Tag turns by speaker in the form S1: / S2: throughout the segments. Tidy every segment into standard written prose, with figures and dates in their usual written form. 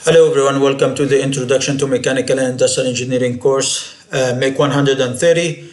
S1: Hello everyone, welcome to the Introduction to Mechanical and Industrial Engineering course, MEC 130.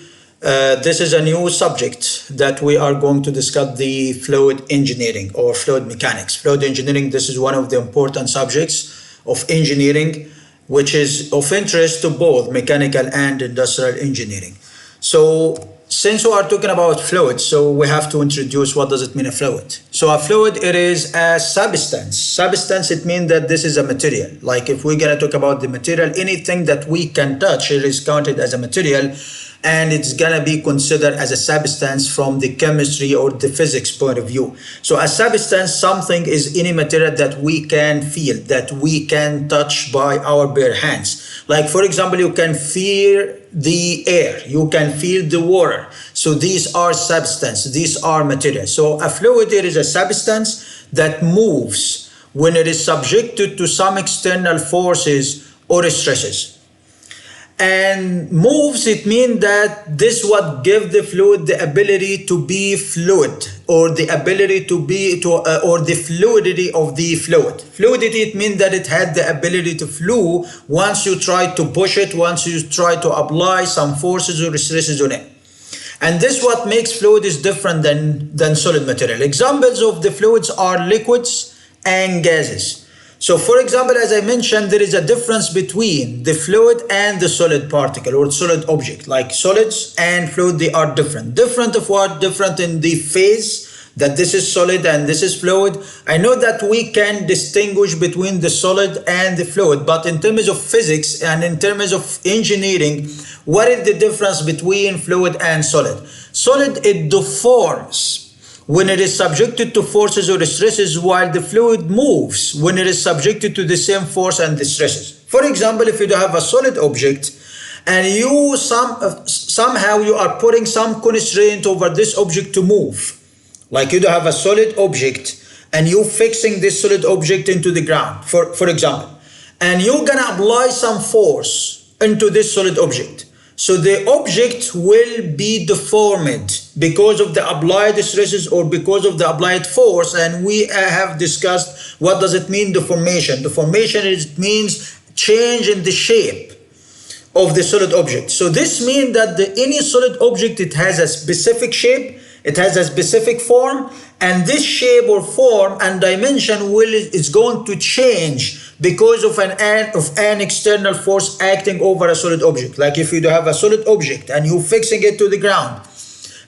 S1: This is a new subject that we are going to discuss, the fluid engineering or fluid mechanics. Fluid engineering, this is one of the important subjects of engineering, which is of interest to both mechanical and industrial engineering. So since we are talking about fluids, so we have to introduce what does it mean a fluid. So a fluid, it is a substance. Substance, it means that this is a material. Like if we're going to talk about the material, anything that we can touch, it is counted as a material, and it's going to be considered as a substance from the chemistry or the physics point of view. So a substance, something is any material that we can feel, that we can touch by our bare hands. Like for example, you can feel the air, you can feel the water. So these are substances, these are materials. So a fluid, it is a substance that moves when it is subjected to some external forces or stresses. And moves, it means that this what gives the fluid the ability to be fluid, or the ability to be or the fluidity of the fluid. Fluidity, it means that it had the ability to flow once you try to push it, once you try to apply some forces or stresses on it. And this what makes fluid is different than solid material. Examples of the fluids are liquids and gases. So for example, as I mentioned, there is a difference between the fluid and the solid particle or solid object. Like solids and fluid, they are different. Different of what? Different in the phase, that this is solid and this is fluid. I know that we can distinguish between the solid and the fluid, but in terms of physics and in terms of engineering, what is the difference between fluid and solid? Solid, it deforms when it is subjected to forces or stresses, while the fluid moves when it is subjected to the same force and the stresses. For example, if you have a solid object and you somehow you are putting some constraint over this object to move, like you have a solid object and you fixing this solid object into the ground, for example, and you're gonna apply some force into this solid object. So the object will be deformed because of the applied stresses or because of the applied force. And we have discussed what does it mean deformation. Deformation, it means change in the shape of the solid object. So this means that any solid object, it has a specific shape, it has a specific form, and this shape or form and dimension is going to change because of an external force acting over a solid object. Like if you have a solid object and you're fixing it to the ground,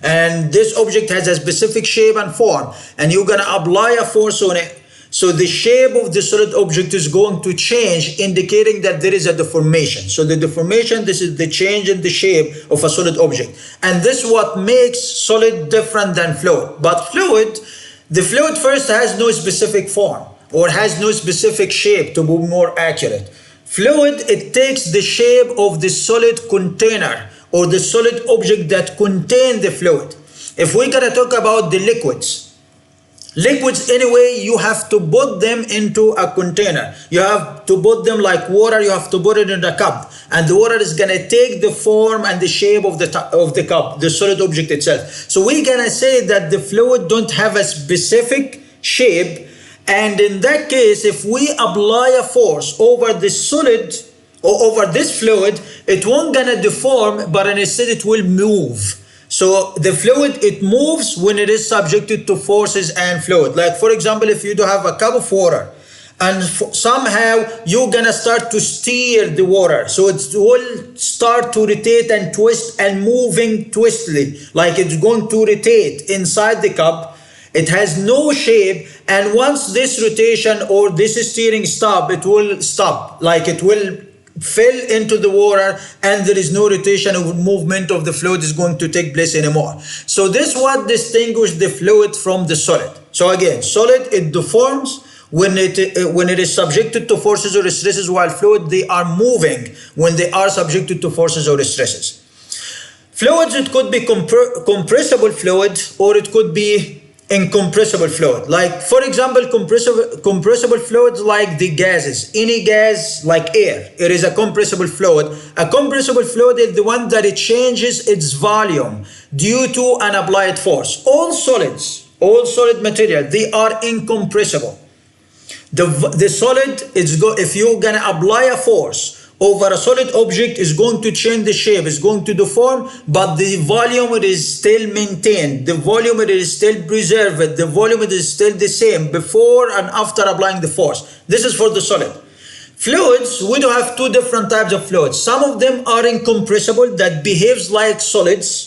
S1: and this object has a specific shape and form, and you're gonna apply a force on it, so the shape of the solid object is going to change, indicating that there is a deformation. So the deformation, this is the change in the shape of a solid object. And this is what makes solid different than fluid. But the fluid first has no specific form or has no specific shape, to be more accurate. Fluid, it takes the shape of the solid container or the solid object that contain the fluid. If we're gonna talk about the liquids anyway, you have to put them into a container. You have to put them like water, you have to put it in a cup, and the water is gonna take the form and the shape of the cup, the solid object itself. So we're gonna say that the fluid don't have a specific shape, and in that case, if we apply a force over the solid or over this fluid, it won't gonna deform, but instead it will move. So the fluid, it moves when it is subjected to forces and fluid. Like for example, if you do have a cup of water and somehow you're gonna start to steer the water, so it will start to rotate and twist and moving twistly, like it's going to rotate inside the cup. It has no shape, and once this rotation or this steering stop, it will stop, like it will fill into the water, and there is no rotation or movement of the fluid is going to take place anymore. So this what distinguishes the fluid from the solid. So again, solid, it deforms when it is subjected to forces or stresses, while fluid, they are moving when they are subjected to forces or stresses. Fluids, it could be compressible fluid or it could be incompressible fluid. Like for example, compressible fluids like the gases. Any gas like air, it is a compressible fluid. A compressible fluid is the one that it changes its volume due to an applied force. All solids, all solid material, they are incompressible. The solid is if you're gonna apply a force over a solid object, is going to change the shape, is going to deform, but the volume it is still maintained, the volume it is still preserved, the volume it is still the same before and after applying the force. This is for the solid. Fluids, we do have two different types of fluids. Some of them are incompressible, that behaves like solids,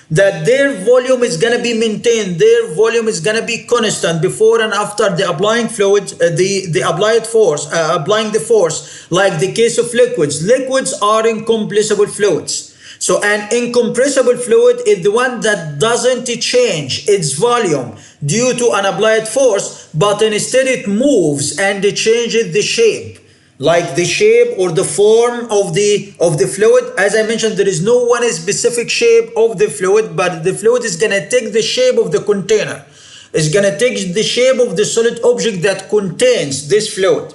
S1: that their volume is going to be maintained, their volume is going to be constant before and after the applying fluid, the applied force, applying the force, like the case of liquids. Liquids are incompressible fluids. So an incompressible fluid is the one that doesn't change its volume due to an applied force, but instead it moves and it changes the shape, like the shape or the form of the fluid. As I mentioned, there is no one specific shape of the fluid, but the fluid is going to take the shape of the container. It's going to take the shape of the solid object that contains this fluid.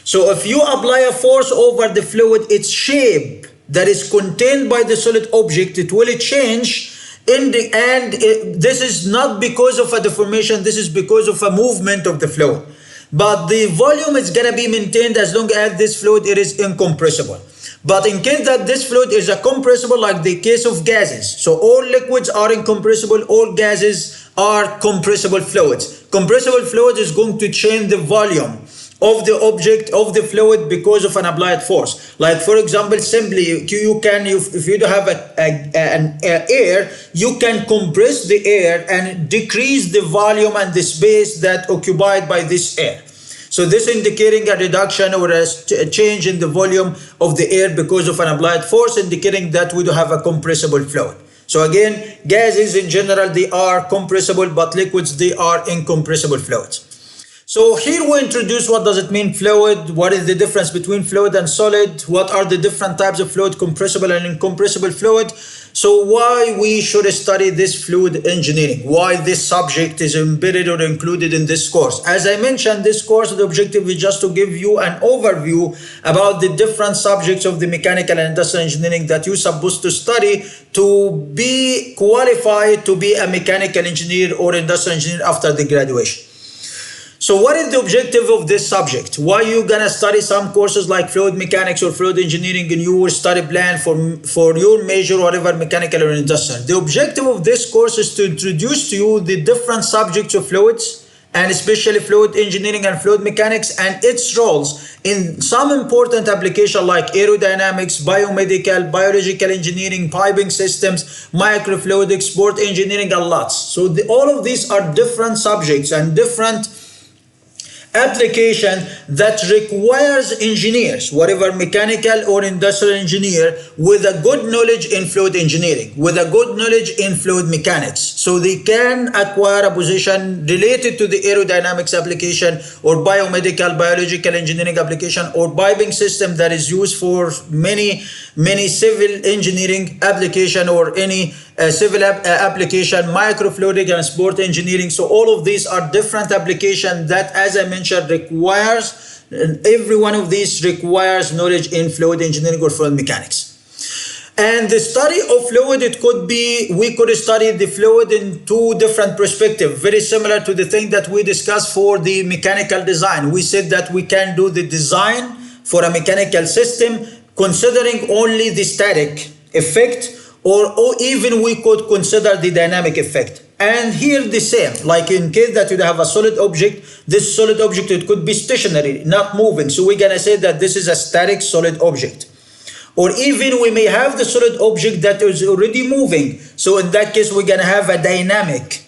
S1: So if you apply a force over the fluid, its shape that is contained by the solid object, it will change in the end. This is not because of a deformation, this is because of a movement of the fluid. But the volume is going to be maintained as long as this fluid it is incompressible. But in case that this fluid is a compressible, like the case of gases, so all liquids are incompressible, all gases are compressible fluids. Compressible fluid is going to change the volume of the object of the fluid because of an applied force. Like for example, simply you can, if you do have an air, you can compress the air and decrease the volume and the space that occupied by this air. So this indicating a reduction or a change in the volume of the air because of an applied force, indicating that we do have a compressible fluid. So again, gases in general, they are compressible, but liquids, they are incompressible fluids. So here we introduce what does it mean fluid, what is the difference between fluid and solid, what are the different types of fluid, compressible and incompressible fluid. So why we should study this fluid engineering, why this subject is embedded or included in this course. As I mentioned, this course, the objective is just to give you an overview about the different subjects of the mechanical and industrial engineering that you're supposed to study to be qualified to be a mechanical engineer or industrial engineer after the graduation. So what is the objective of this subject? Why you gonna study some courses like fluid mechanics or fluid engineering in your study plan for your major, whatever, mechanical or industrial? The objective of this course is to introduce to you the different subjects of fluids, and especially fluid engineering and fluid mechanics, and its roles in some important applications like aerodynamics, biomedical, biological engineering, piping systems, microfluidics, sport engineering, and lots. So all of these are different subjects and different application that requires engineers, whatever mechanical or industrial engineer, with a good knowledge in fluid engineering, with a good knowledge in fluid mechanics, so they can acquire a position related to the aerodynamics application or biomedical, biological engineering application, or piping system that is used for many civil engineering application, or any civil application, microfluidic and sport engineering. So all of these are different applications that, as I mentioned, requires, every one of these requires knowledge in fluid engineering or fluid mechanics. And the study of fluid, it could be, we could study the fluid in two different perspectives, very similar to the thing that we discussed for the mechanical design. We said that we can do the design for a mechanical system considering only the static effect, or even we could consider the dynamic effect. And here the same, like in case that you have a solid object, this solid object, it could be stationary, not moving. So we're gonna say that this is a static solid object. Or even we may have the solid object that is already moving. So in that case, we're gonna have a dynamic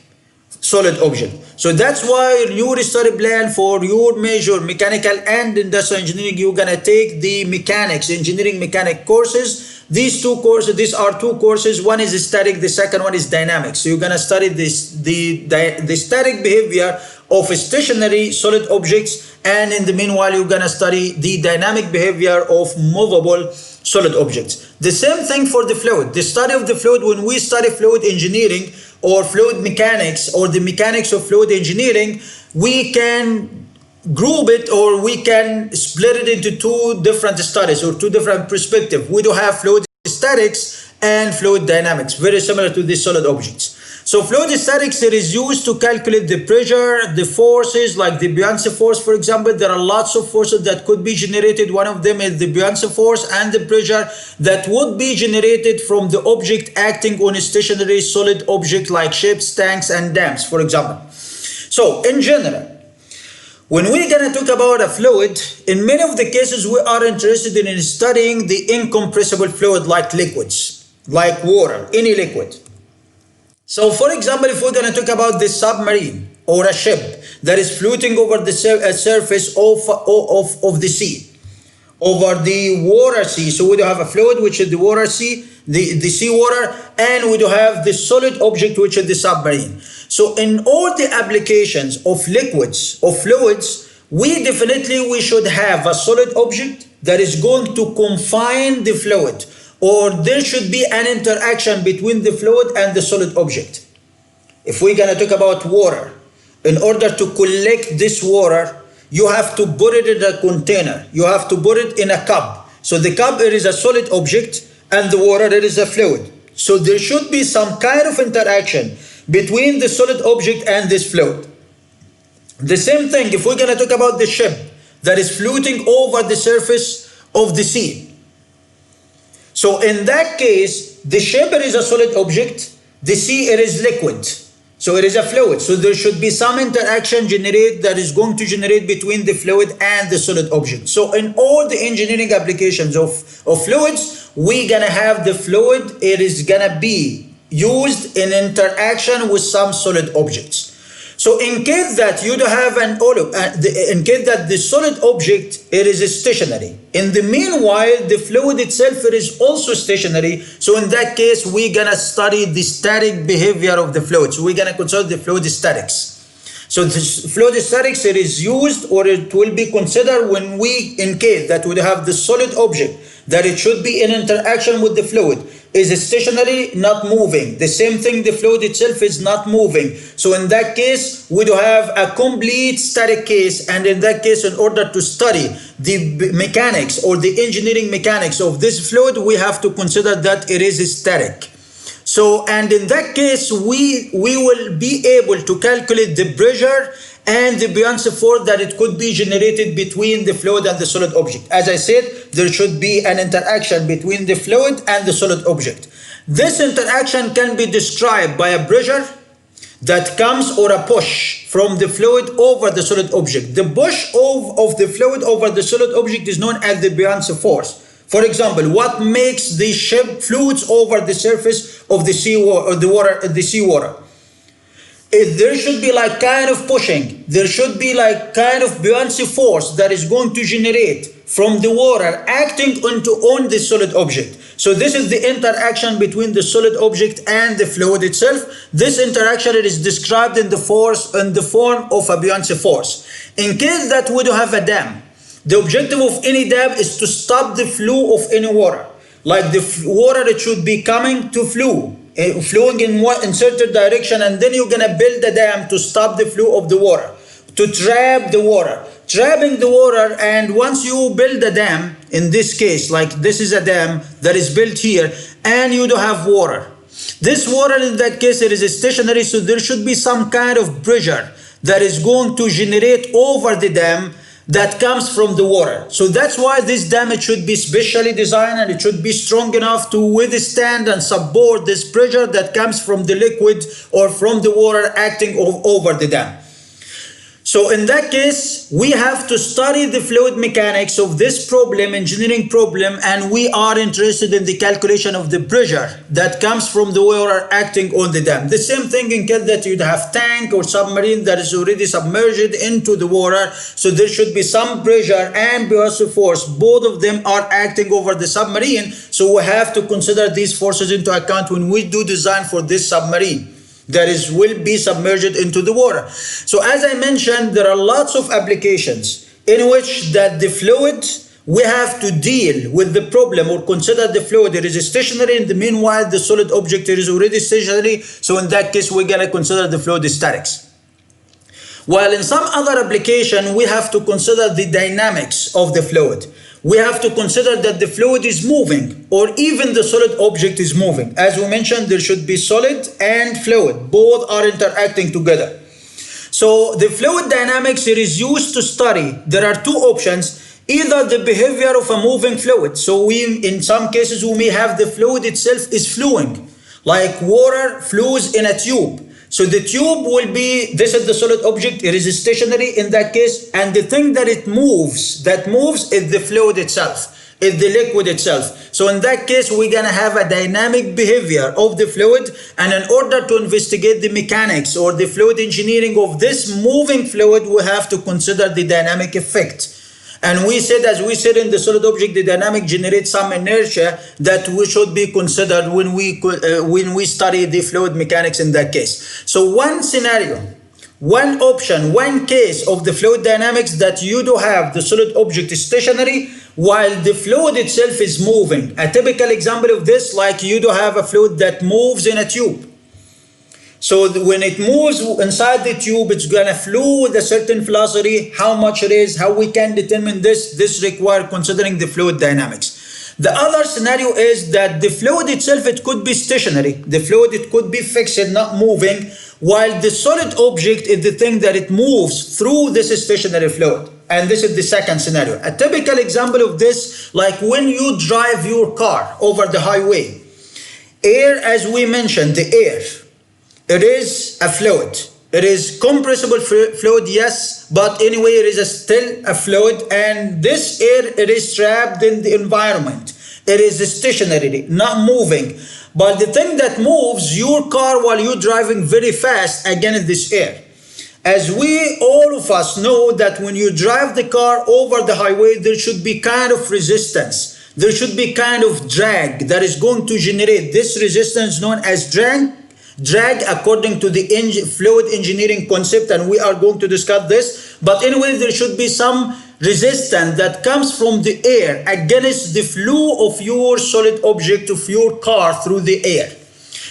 S1: solid object. So that's why your study plan for your major mechanical and industrial engineering, you're gonna take the mechanics, engineering mechanic courses. These two courses, these are two courses. One is static, the second one is dynamic. So you're gonna study this, the static behavior of stationary solid objects, and in the meanwhile, you're gonna study the dynamic behavior of movable solid objects. The same thing for the fluid. The study of the fluid, when we study fluid engineering or fluid mechanics or the mechanics of fluid engineering, we can group it, or we can split it into two different studies or two different perspectives. We do have fluid statics and fluid dynamics, very similar to these solid objects. So fluid statics, it is used to calculate the pressure, the forces, like the Beyonce Force, for example. There are lots of forces that could be generated. One of them is the Beyonce Force, and the pressure that would be generated from the object acting on a stationary solid object like ships, tanks, and dams, for example. So in general, when we're going to talk about a fluid, in many of the cases we are interested in studying the incompressible fluid like liquids, like water, any liquid. So for example, if we're going to talk about this submarine or a ship that is floating over the surface of the sea, over the water sea. So we do have a fluid, which is the water sea, the sea water, and we do have the solid object, which is the submarine. So in all the applications of liquids, of fluids, we should have a solid object that is going to confine the fluid, or there should be an interaction between the fluid and the solid object. If we're going to talk about water, in order to collect this water, you have to put it in a container. You have to put it in a cup. So the cup, it is a solid object, and the water, it is a fluid. So there should be some kind of interaction between the solid object and this fluid. The same thing if we're going to talk about the ship that is floating over the surface of the sea. So in that case, the ship, it is a solid object, the sea, it is liquid. So it is a fluid. So there should be some interaction that is going to generate between the fluid and the solid object. So in all the engineering applications of fluids, we're going to have the fluid, it is going to be used in interaction with some solid objects. So in case that you do have in case that the solid object, it is stationary. In the meanwhile, the fluid itself, it is also stationary. So in that case, we're gonna study the static behavior of the fluid. So we're gonna consider the fluid statics. So this fluid statics, it is used, or it will be considered when in case that we have the solid object, that it should be in interaction with the fluid, is stationary, not moving. The same thing, the fluid itself is not moving. So in that case, we do have a complete static case. And in that case, in order to study the mechanics or the engineering mechanics of this fluid, we have to consider that it is static. So, and in that case, we will be able to calculate the pressure and the Beyonce force that it could be generated between the fluid and the solid object. As I said, there should be an interaction between the fluid and the solid object. This interaction can be described by a pressure that comes, or a push from the fluid over the solid object. The push of the fluid over the solid object is known as the Beyonce force. For example, what makes the ship floats over the surface of the sea water? There should be like kind of pushing. There should be like kind of Beyonce force that is going to generate from the water acting on the solid object. So this is the interaction between the solid object and the fluid itself. This interaction, it is described in the form of a Beyonce force. In case that we do have a dam, the objective of any dam is to stop the flow of any water. Like the water, it should be coming to flowing in certain direction, and then you're gonna build a dam to stop the flow of the water, to trap the water. Trapping the water, and once you build a dam, in this case, like this is a dam that is built here, and you do have water. This water, in that case, it is stationary, so there should be some kind of pressure that is going to generate over the dam that comes from the water. So that's why this dam, it should be specially designed, and it should be strong enough to withstand and support this pressure that comes from the liquid or from the water acting over the dam. So in that case, we have to study the fluid mechanics of this problem, engineering problem, and we are interested in the calculation of the pressure that comes from the water acting on the dam. The same thing in case that you'd have tank or submarine that is already submerged into the water. So there should be some pressure and Beyonce force. Both of them are acting over the submarine. So we have to consider these forces into account when we do design for this submarine that will be submerged into the water. So as I mentioned, there are lots of applications in which that the fluid, we have to deal with the problem or consider the fluid. It is stationary. In the meanwhile, the solid object is already stationary. So in that case, we're going to consider the fluid statics. While in some other application, we have to consider the dynamics of the fluid. we have to consider that the fluid is moving, or even the solid object is moving. As we mentioned, there should be solid and fluid. Both are interacting together. So the fluid dynamics, it is used to study. There are two options. Either the behavior of a moving fluid. So in some cases, we may have the fluid itself is flowing, like water flows in a tube. So the tube will be, this is the solid object, it is stationary in that case, and the thing that moves is the fluid itself, is the liquid itself. So in that case, we're gonna have a dynamic behavior of the fluid, and in order to investigate the mechanics or the fluid engineering of this moving fluid, we have to consider the dynamic effect. And we said, as we said in the solid object, the dynamic generates some inertia that we should be considered when we study the fluid mechanics in that case. So one scenario, one option, one case of the fluid dynamics that you do have the solid object stationary while the fluid itself is moving. A typical example of this, like you do have a fluid that moves in a tube. So when it moves inside the tube, it's going to flow with a certain velocity. How much it is, how we can determine this requires considering the fluid dynamics. The other scenario is that the fluid itself, it could be stationary. The fluid, it could be fixed, not moving, while the solid object is the thing that it moves through this stationary fluid. And this is the second scenario. A typical example of this, like when you drive your car over the highway. Air, as we mentioned, the air. It is a fluid. It is compressible fluid, yes, but anyway, it is still a fluid, and this air, it is trapped in the environment. It is stationary, not moving. But the thing that moves your car while you're driving very fast, again, is this air. As all of us know that when you drive the car over the highway, there should be kind of resistance. There should be kind of drag that is going to generate this resistance known as drag according to the fluid engineering concept, and we are going to discuss this. But anyway, there should be some resistance that comes from the air against the flow of your solid object of your car through the air.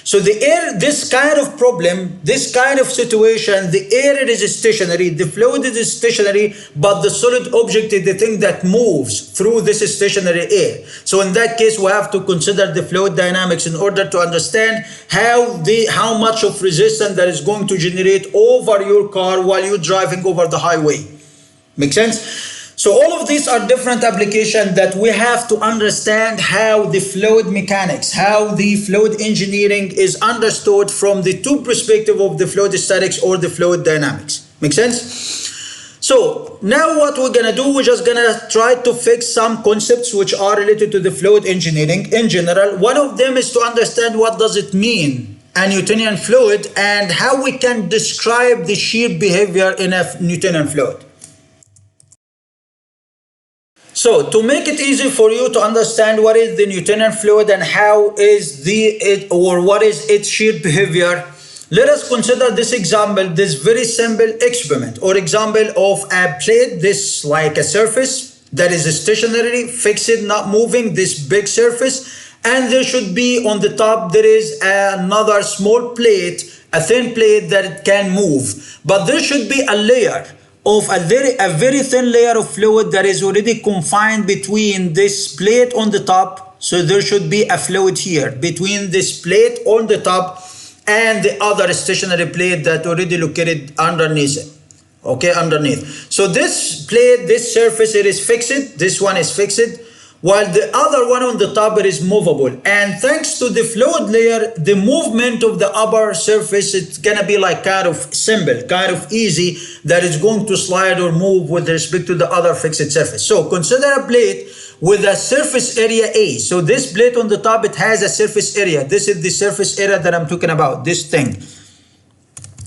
S1: So the air, this kind of problem, this kind of situation, the air is stationary, the fluid is stationary, but the solid object is the thing that moves through this stationary air. So in that case, we have to consider the fluid dynamics in order to understand how much of resistance that is going to generate over your car while you're driving over the highway. Make sense? So all of these are different applications that we have to understand how the fluid mechanics, how the fluid engineering is understood from the two perspectives of the fluid statics or the fluid dynamics. Make sense? So now what we're going to do, we're just going to try to fix some concepts which are related to the fluid engineering in general. One of them is to understand what does it mean, a Newtonian fluid, and how we can describe the shear behavior in a Newtonian fluid. So to make it easy for you to understand what is the Newtonian fluid and how is what is its shear behavior, let us consider this example, this very simple experiment or example of a plate, this like a surface that is stationary, fixed, not moving, this big surface, and there should be on the top, there is another small plate, a thin plate that it can move, but there should be a layer of a very thin layer of fluid that is already confined between this plate on the top. So there should be a fluid here between this plate on the top and the other stationary plate that already located underneath it. Okay, underneath. So this plate, this surface, it is fixed. This one is fixed, while the other one on the top, it is movable. And thanks to the fluid layer, the movement of the upper surface, it's gonna be like kind of simple, kind of easy, that is going to slide or move with respect to the other fixed surface. So consider a plate with a surface area A. So this plate on the top, it has a surface area. This is the surface area that I'm talking about, this thing.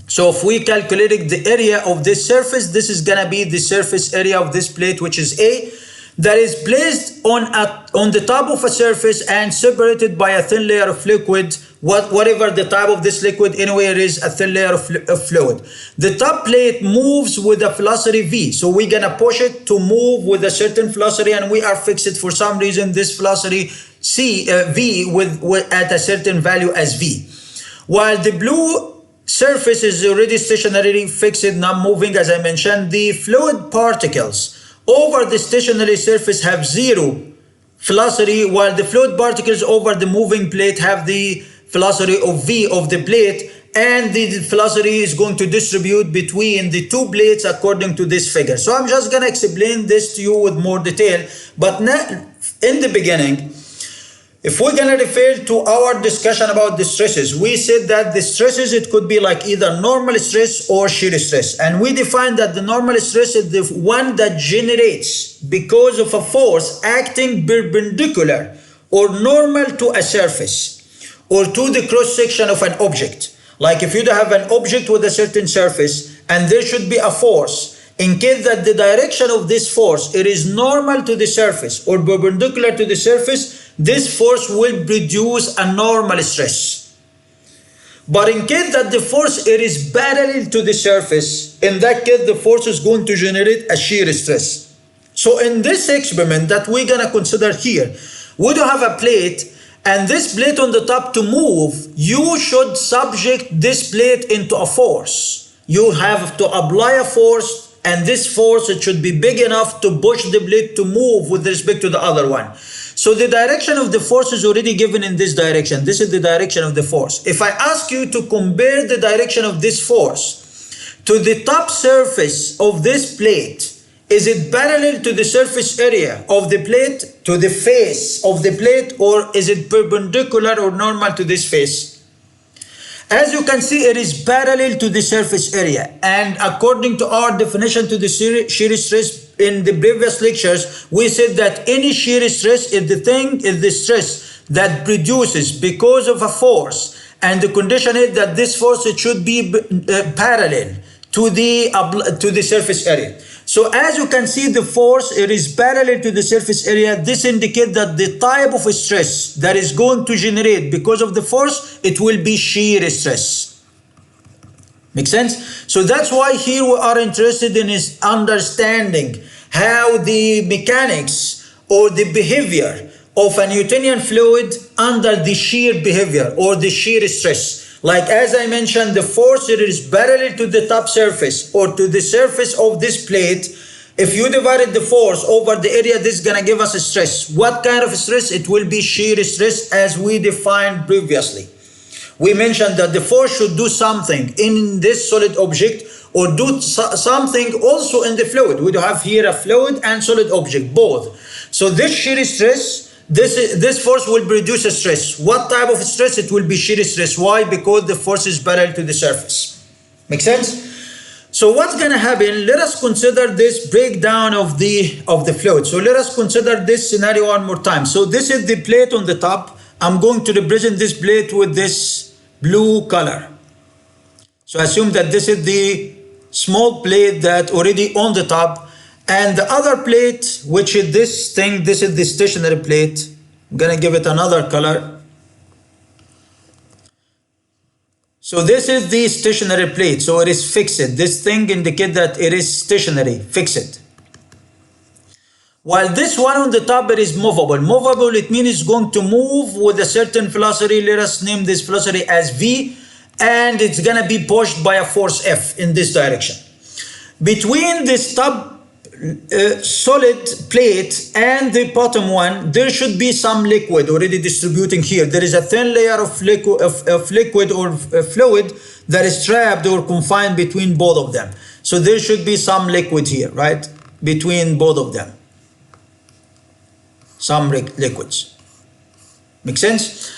S1: So if we calculated the area of this surface, this is gonna be the surface area of this plate, which is A, that is placed on the top of a surface and separated by a thin layer of liquid, whatever the type of this liquid, anyway, it is a thin layer of fluid. The top plate moves with a velocity v. So we're gonna push it to move with a certain velocity, and we are fixed for some reason this velocity v at a certain value as v. While the blue surface is already stationary, fixed, not moving, as I mentioned, the fluid particles over the stationary surface have zero velocity, while the fluid particles over the moving plate have the velocity of v of the plate, and the velocity is going to distribute between the two plates according to this figure. So I'm just going to explain this to you with more detail, but in the beginning, if we're going to refer to our discussion about the stresses, we said that the stresses, it could be like either normal stress or shear stress. And we defined that the normal stress is the one that generates because of a force acting perpendicular or normal to a surface or to the cross section of an object. Like if you have an object with a certain surface and there should be a force, in case that the direction of this force, it is normal to the surface or perpendicular to the surface, this force will produce a normal stress. But in case that the force, it is parallel to the surface, in that case the force is going to generate a shear stress. So in this experiment that we're going to consider here, we do have a plate, and this plate on the top to move, you should subject this plate into a force. You have to apply a force, and this force, it should be big enough to push the plate to move with respect to the other one. So the direction of the force is already given in this direction. This is the direction of the force. If I ask you to compare the direction of this force to the top surface of this plate, is it parallel to the surface area of the plate, to the face of the plate, or is it perpendicular or normal to this face? As you can see, it is parallel to the surface area. And according to our definition to the shear stress in the previous lectures, we said that any shear stress is the stress that produces because of a force. And the condition is that this force, it should be parallel to the surface area. So as you can see, the force, it is parallel to the surface area. This indicates that the type of stress that is going to generate because of the force, it will be shear stress. Make sense? So that's why here we are interested in is understanding how the mechanics or the behavior of a Newtonian fluid under the shear behavior or the shear stress. Like as I mentioned, the force, it is parallel to the top surface or to the surface of this plate. If you divided the force over the area, this is going to give us a stress. What kind of stress? It will be shear stress as we defined previously. We mentioned that the force should do something in this solid object or do something also in the fluid. We do have here a fluid and solid object, both. So this shear stress, this force will produce a stress. What type of stress? It will be shear stress. Why? Because the force is parallel to the surface. Make sense? So what's going to happen? Let us consider this breakdown of the fluid. So let us consider this scenario one more time. So this is the plate on the top. I'm going to represent this plate with this blue color. So assume that this is the small plate that already on the top. And the other plate, which is this thing, this is the stationary plate. I'm going to give it another color. So this is the stationary plate. So it is fixed. This thing indicates that it is stationary, fixed. While this one on the top, it is movable. Movable, it means it's going to move with a certain velocity. Let us name this velocity as V. And it's going to be pushed by a force F in this direction. Between this top solid plate and the bottom one, there should be some liquid already distributing here. There is a thin layer of liquid or fluid that is trapped or confined between both of them. So there should be some liquid here, right? Between both of them. Some liquids. Make sense?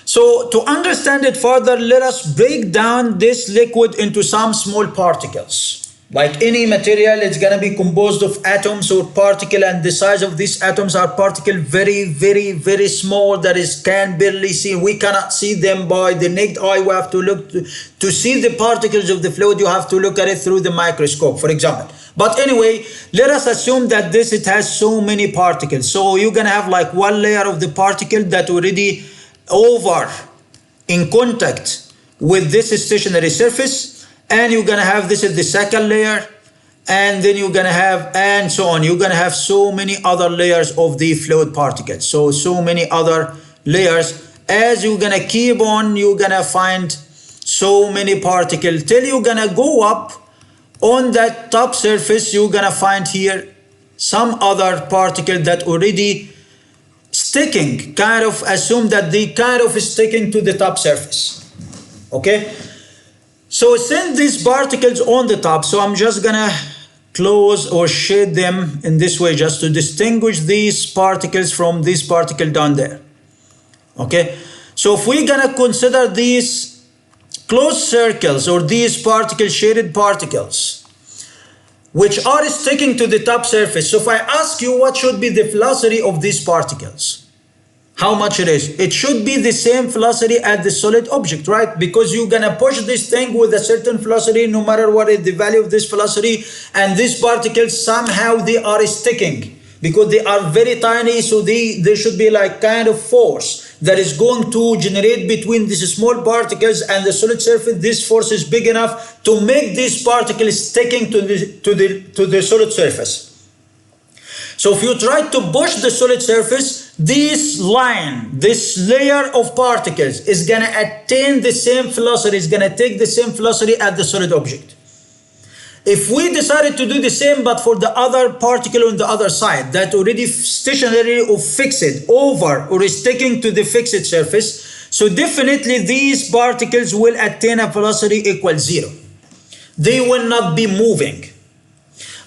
S1: So to understand it further, let us break down this liquid into some small particles. Like any material, it's going to be composed of atoms or particles, and the size of these atoms are particles very, very, very small that is can barely see. We cannot see them by the naked eye. We have to look to see the particles of the fluid. You have to look at it through the microscope, for example. But anyway, let us assume that it has so many particles. So you're going to have like one layer of the particle that already over in contact with this stationary surface. And you're going to have this is the second layer, and then you're going to have, and so on. You're going to have so many other layers of the fluid particles. So many other layers. As you're going to keep on, you're going to find so many particles till you're going to go up on that top surface. You're going to find here some other particle that already sticking, kind of assume that they kind of sticking to the top surface. Okay, so since these particles on the top, so I'm just gonna close or shade them in this way just to distinguish these particles from this particle down there. Okay, so if we're gonna consider these closed circles or these particle shaded particles which are sticking to the top surface, so if I ask you what should be the velocity of these particles, how much it is, it should be the same velocity as the solid object, right? Because you're gonna push this thing with a certain velocity no matter what is the value of this velocity, and these particles somehow they are sticking because they are very tiny, so there should be like kind of force that is going to generate between these small particles and the solid surface. This force is big enough to make these particles sticking to the solid surface. So if you try to push the solid surface, this layer of particles is going to attain the same velocity, is going to take the same velocity as the solid object. If we decided to do the same but for the other particle on the other side that already stationary or fixed over or is sticking to the fixed surface, so definitely these particles will attain a velocity equal 0. They will not be moving.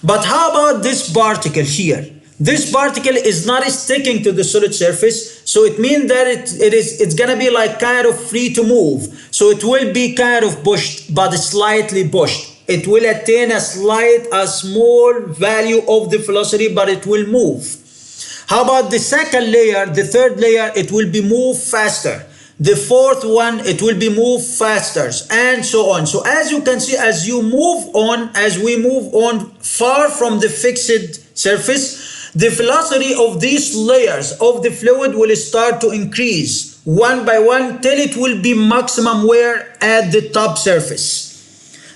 S1: But how about this particle here? This particle is not sticking to the solid surface, so it means that it's gonna be like kind of free to move. So it will be kind of pushed, but slightly pushed. It will attain a small value of the velocity, but it will move. How about the second layer, the third layer, it will be moved faster. The fourth one, it will be moved faster, and so on. So as you can see, as we move on far from the fixed surface, the velocity of these layers of the fluid will start to increase one by one till it will be maximum where at the top surface.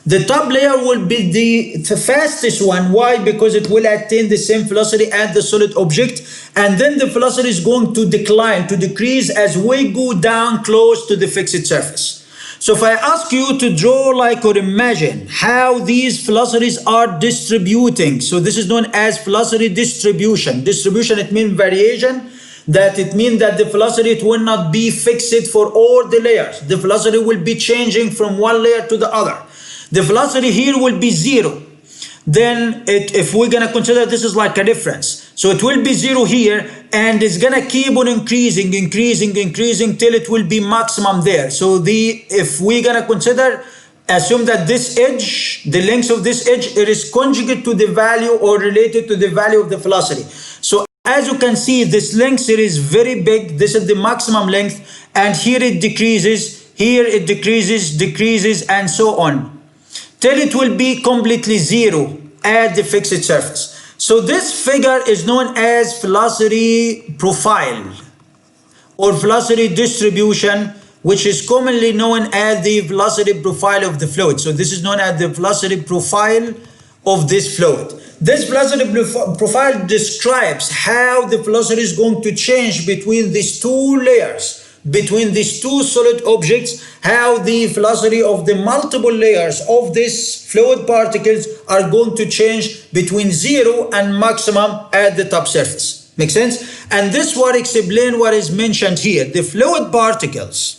S1: The top layer will be the fastest one. Why? Because it will attain the same velocity as the solid object, and then the velocity is going to decrease as we go down close to the fixed surface. So if I ask you to draw like or imagine how these velocities are distributing, so this is known as velocity distribution. Distribution, it means variation. That it means that the velocity, it will not be fixed for all the layers. The velocity will be changing from one layer to the other. The velocity here will be 0. Then if we're going to consider this is like a difference. So it will be 0 here, and it's going to keep on increasing till it will be maximum there. So if we're going to assume that this edge, the length of this edge, it is conjugate to the value or related to the value of the velocity. So as you can see, this length here is very big. This is the maximum length, and here it decreases, here it decreases, and so on, till it will be completely 0 at the fixed surface. So this figure is known as velocity profile or velocity distribution, which is commonly known as the velocity profile of the fluid. So this is known as the velocity profile of this fluid. This velocity profile describes how the velocity is going to change between these two layers, between these two solid objects, how the velocity of the multiple layers of these fluid particles are going to change between 0 and maximum at the top surface. Make sense? And this what explain what is mentioned here. The fluid particles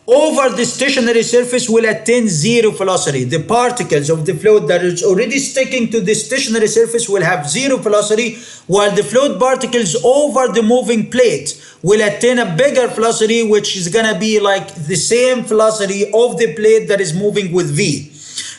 S1: over the stationary surface will attain 0 velocity. The particles of the fluid that is already sticking to the stationary surface will have 0 velocity, while the fluid particles over the moving plate will attain a bigger velocity, which is going to be like the same velocity of the plate that is moving with V.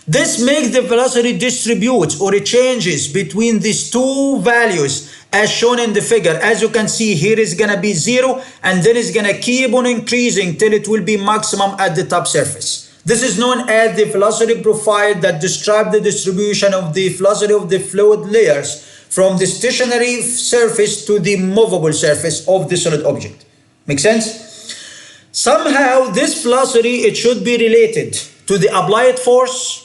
S1: This makes the velocity distribute or it changes between these two values as shown in the figure. As you can see, here is going to be 0, and then it's going to keep on increasing till it will be maximum at the top surface. This is known as the velocity profile that describes the distribution of the velocity of the fluid layers from the stationary surface to the movable surface of the solid object. Make sense? Somehow this velocity, it should be related to the applied force.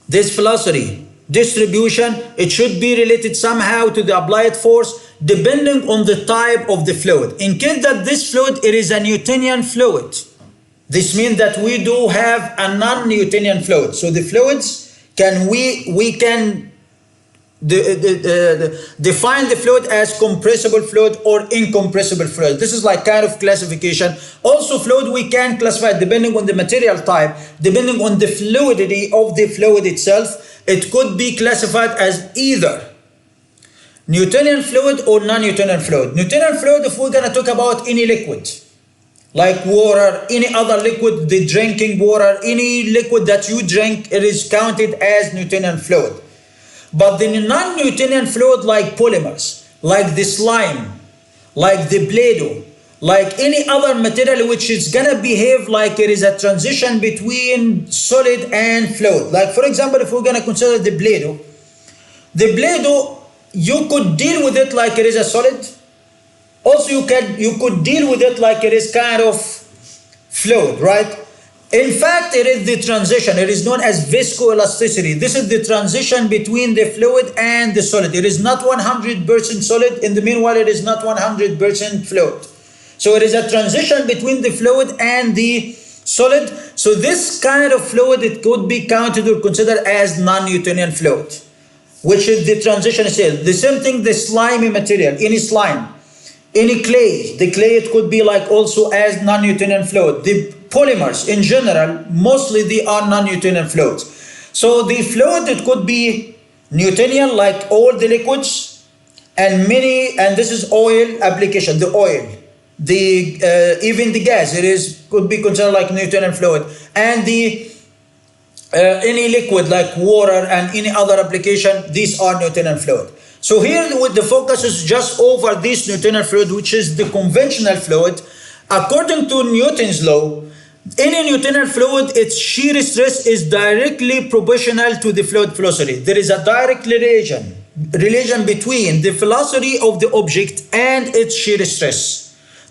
S1: This velocity distribution, it should be related somehow to the applied force depending on the type of the fluid. In case that this fluid, it is a Newtonian fluid, this means that we do have a non-Newtonian fluid. So the fluids we can define the fluid as compressible fluid or incompressible fluid. This is like kind of classification. Also fluid we can classify depending on the material type, depending on the fluidity of the fluid itself. It could be classified as either Newtonian fluid or non-Newtonian fluid. Newtonian fluid, if we're going to talk about any liquid, like water, any other liquid, the drinking water, any liquid that you drink, it is counted as Newtonian fluid. But the non-Newtonian fluid, like polymers, like the slime, like the Play-Doh, like any other material which is gonna behave like it is a transition between solid and fluid. Like for example, if we're gonna consider the Play-Doh, you could deal with it like it is a solid. Also, you could deal with it like it is kind of fluid, right? In fact, it is the transition. It is known as viscoelasticity. This is the transition between the fluid and the solid. It is not 100% solid. In the meanwhile, it is not 100% fluid. So it is a transition between the fluid and the solid. So this kind of fluid, it could be counted or considered as non-Newtonian fluid, which is the transition itself. The same thing, the slimy material, any slime, any clay. The clay, it could be like also as non-Newtonian fluid. The polymers in general, mostly they are non-Newtonian fluids. So the fluid, it could be Newtonian like all the liquids, and this is oil application, the oil, even the gas, could be considered like Newtonian fluid, and the any liquid like water and any other application, these are Newtonian fluid. So here the focus is just over this Newtonian fluid, which is the conventional fluid. According to Newton's law, any Newtonian fluid, its shear stress is directly proportional to the fluid velocity. There is a direct relation between the velocity of the object and its shear stress.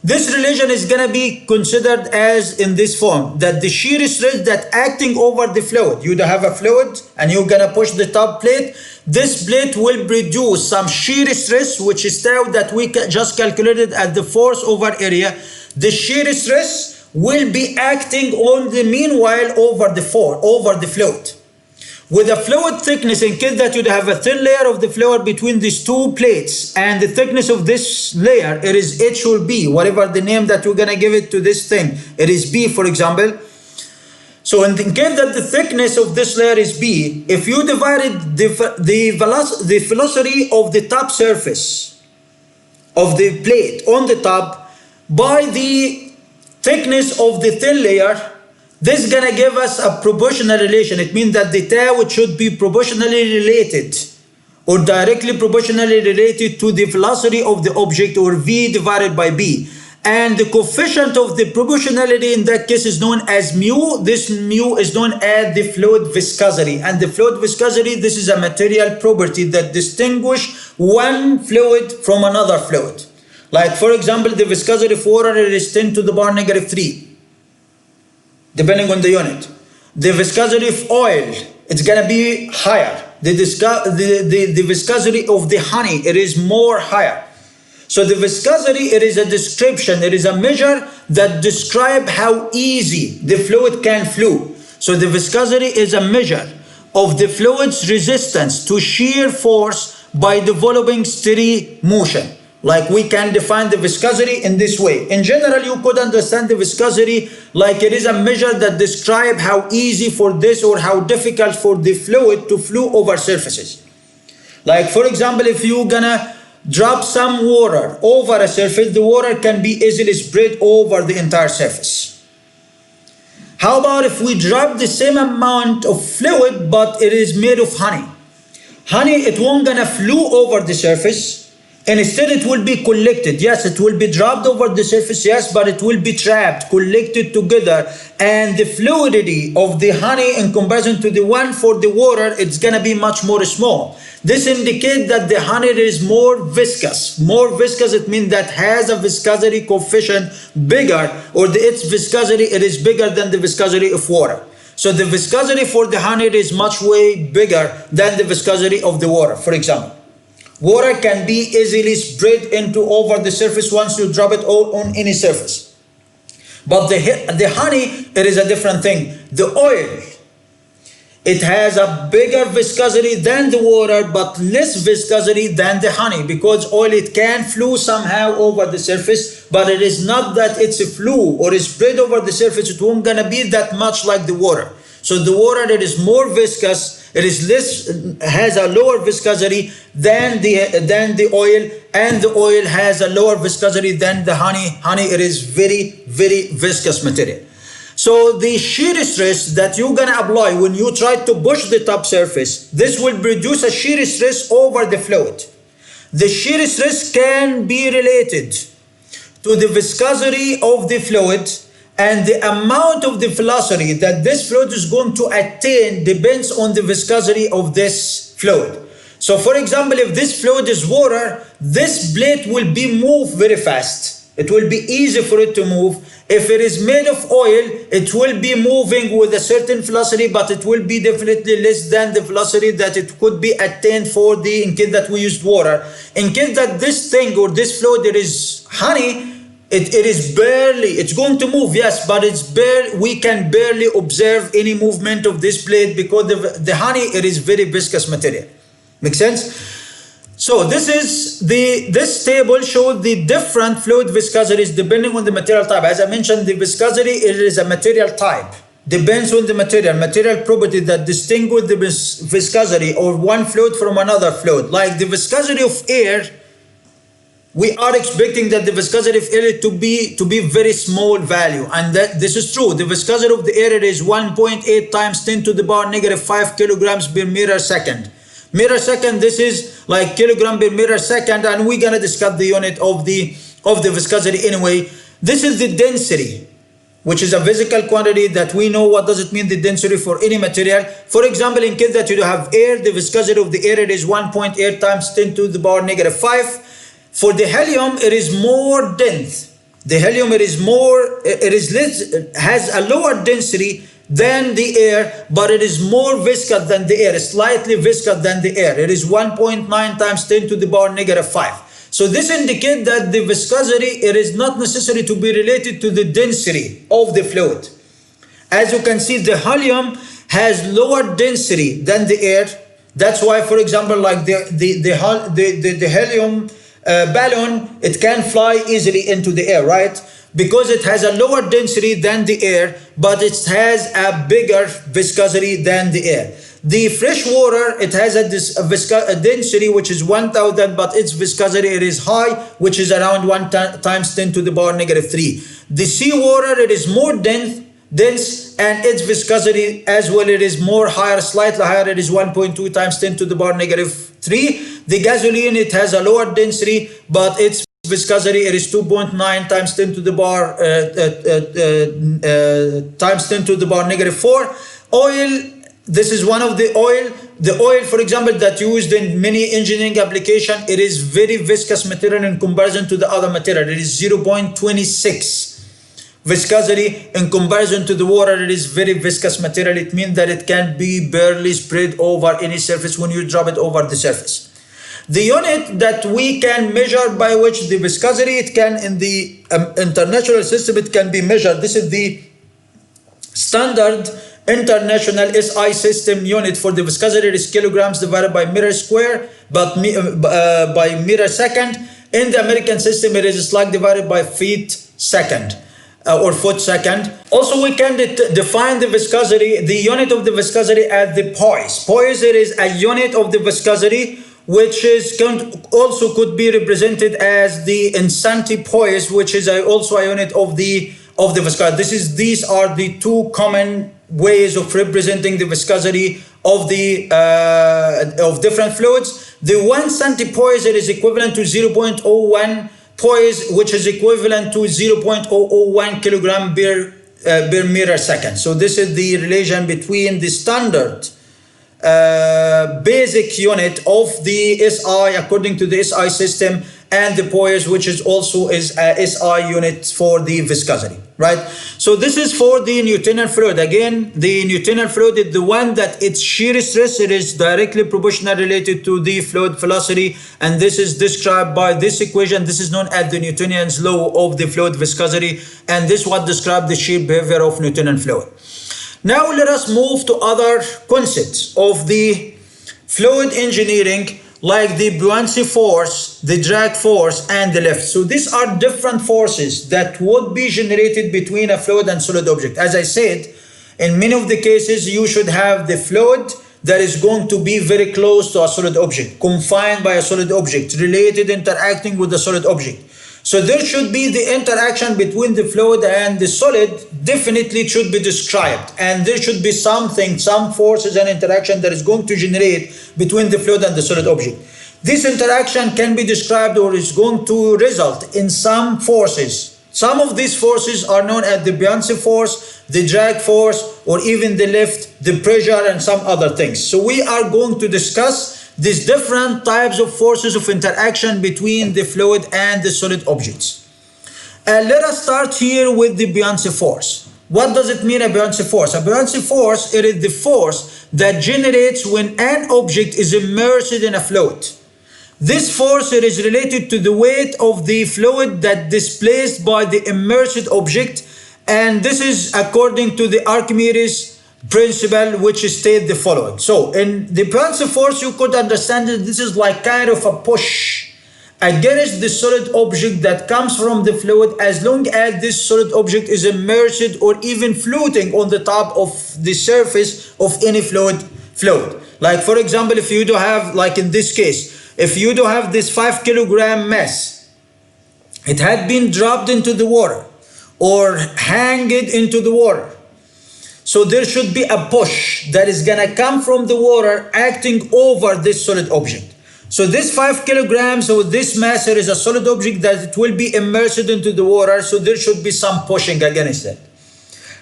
S1: This relation is going to be considered as in this form, that the shear stress that acting over the fluid, you have a fluid and you're going to push the top plate. This plate will produce some shear stress, which is tau, that we just calculated as the force over area. The shear stress will be acting on the meanwhile over the fluid. With a fluid thickness, in case that you'd have a thin layer of the fluid between these two plates, and the thickness of this layer, it is H or B, whatever the name that we're gonna give it to this thing, it is B, for example. So in the case that the thickness of this layer is B, if you divided the velocity of the top surface of the plate on the top by the thickness of the thin layer, this is gonna give us a proportional relation. It means that the tau, it should be proportionally related or directly proportionally related to the velocity of the object, or V divided by B. And the coefficient of the proportionality in that case is known as mu. This mu is known as the fluid viscosity. And the fluid viscosity, this is a material property that distinguishes one fluid from another fluid. Like for example, the viscosity of water is 10 to the power negative 3. Depending on the unit. The viscosity of oil, it's gonna be higher. The viscosity of the honey, it is more higher. So the viscosity, it is a description, it is a measure that describes how easy the fluid can flow. So the viscosity is a measure of the fluid's resistance to shear force by developing steady motion. Like we can define the viscosity in this way. In general, you could understand the viscosity like it is a measure that describes how easy for this or how difficult for the fluid to flow over surfaces. Like for example, if you're gonna drop some water over a surface, the water can be easily spread over the entire surface. How about if we drop the same amount of fluid, but it is made of honey? Honey, it won't gonna flow over the surface. And instead it will be collected. Yes, it will be dropped over the surface, yes, but it will be trapped, collected together. And the fluidity of the honey in comparison to the one for the water, it's gonna be much more small. This indicates that the honey is more viscous. More viscous, it means that has a viscosity coefficient bigger, or its viscosity, it is bigger than the viscosity of water. So the viscosity for the honey is much way bigger than the viscosity of the water, for example. Water can be easily spread into over the surface once you drop it all on any surface. But the honey, it is a different thing. The oil, It has a bigger viscosity than the water, but less viscosity than the honey, because oil, it can flow somehow over the surface, but it is not that it's a flow or is spread over the surface. It won't gonna be that much like the water. So the water, it is more viscous, it is less, has a lower viscosity than the oil, and the oil has a lower viscosity than the honey. Honey, it is very, very viscous material. So the shear stress that you're gonna apply when you try to push the top surface, this will produce a shear stress over the fluid. The shear stress can be related to the viscosity of the fluid, and the amount of the velocity that this fluid is going to attain depends on the viscosity of this fluid. So for example, if this fluid is water, this plate will be moved very fast. It will be easy for it to move. If it is made of oil, it will be moving with a certain velocity, but it will be definitely less than the velocity that it could be attained for the, in case that we used water. In case that this thing or this fluid, there is honey, it is barely, it's going to move, yes, but it's we can barely observe any movement of this plate because the honey, it is very viscous material. Make sense? So this table shows the different fluid viscosities depending on the material type. As I mentioned, the viscosity, it is a material type. Depends on the material property that distinguish the viscosity of one fluid from another fluid. Like the viscosity of air, we are expecting that the viscosity of air to be very small value, and that this is true. The viscosity of the air is 1.8 times 10 to the power negative 5 kilograms per meter second. Meter second, this is like kilogram per meter second, and we're gonna discuss the unit of the viscosity anyway. This is the density, which is a physical quantity that we know what does it mean, the density for any material. For example, in case that you have air, the viscosity of the air it is 1.8 times 10 to the power negative 5. For the helium, it is more dense. The helium, it is less, has a lower density than the air, but it is more viscous than the air, slightly viscous than the air. It is 1.9 times 10 to the power negative 5. So this indicates that the viscosity, it is not necessary to be related to the density of the fluid. As you can see, the helium has lower density than the air. That's why, for example, like the helium balloon, it can fly easily into the air, right? Because it has a lower density than the air, but it has a bigger viscosity than the air. The fresh water, it has a density which is 1000, but its viscosity, it is high, which is around 1 times 10 to the power negative 3. The seawater, it is more dense, and its viscosity as well, it is more higher, slightly higher. It is 1.2 times 10 to the power negative 3. The gasoline, it has a lower density, but its viscosity, it is 2.9 times 10 to the power times 10 to the power negative 4. Oil, this is one of the oil. The oil, for example, that used in many engineering application, it is very viscous material in comparison to the other material. It is 0.26 viscosity in comparison to the water. It is very viscous material. It means that it can be barely spread over any surface when you drop it over the surface. The unit that we can measure by which the viscosity, it can in the international system, it can be measured. This is the standard international SI system unit for the viscosity. It is kilograms divided by meter square, but by meter second. In the American system, it is slug divided by feet second. Or foot second. Also, we can define the viscosity, the unit of the viscosity as the poise. Poise, it is a unit of the viscosity, which is also could be represented as the insanity poise, which is also a unit of the viscosity. These are the two common ways of representing the viscosity of the of different fluids. The 1 centipoise, it is equivalent to 0.01 poise, which is equivalent to 0.001 kilogram per meter second. So this is the relation between the standard basic unit of the SI according to the SI system and the poise, which is also a SI unit for the viscosity, right? So this is for the Newtonian fluid. Again, the Newtonian fluid is the one that its shear stress, it is directly proportional related to the fluid velocity, and this is described by this equation. This is known as the Newtonian's law of the fluid viscosity, and this what describes the shear behavior of Newtonian fluid. Now let us move to other concepts of the fluid engineering, like the buoyancy force, the drag force, and the lift. So these are different forces that would be generated between a fluid and solid object. As I said, in many of the cases, you should have the fluid that is going to be very close to a solid object, confined by a solid object, related, interacting with the solid object. So there should be the interaction between the fluid and the solid, definitely should be described. And there should be something, some forces and interaction that is going to generate between the fluid and the solid object. This interaction can be described or is going to result in some forces. Some of these forces are known as the Beyonce force, the drag force, or even the lift, the pressure, and some other things. So we are going to discuss these different types of forces of interaction between the fluid and the solid objects. Let us start here with the Beyonce force. What does it mean, a Beyonce force? A Beyonce force, it is the force that generates when an object is immersed in a fluid. This force, it is related to the weight of the fluid that displaced by the immersed object, and this is according to the Archimedes Principle, which states the following. So in the Beyonce force, you could understand that this is like kind of a push against the solid object that comes from the fluid, as long as this solid object is immersed or even floating on the top of the surface of any fluid. Like for example, if you do have, like in this case, if you do have this 5 kilogram mass, it had been dropped into the water or hanged into the water. So there should be a push that is going to come from the water acting over this solid object. So this 5 kilograms or this mass is a solid object that it will be immersed into the water. So there should be some pushing against it.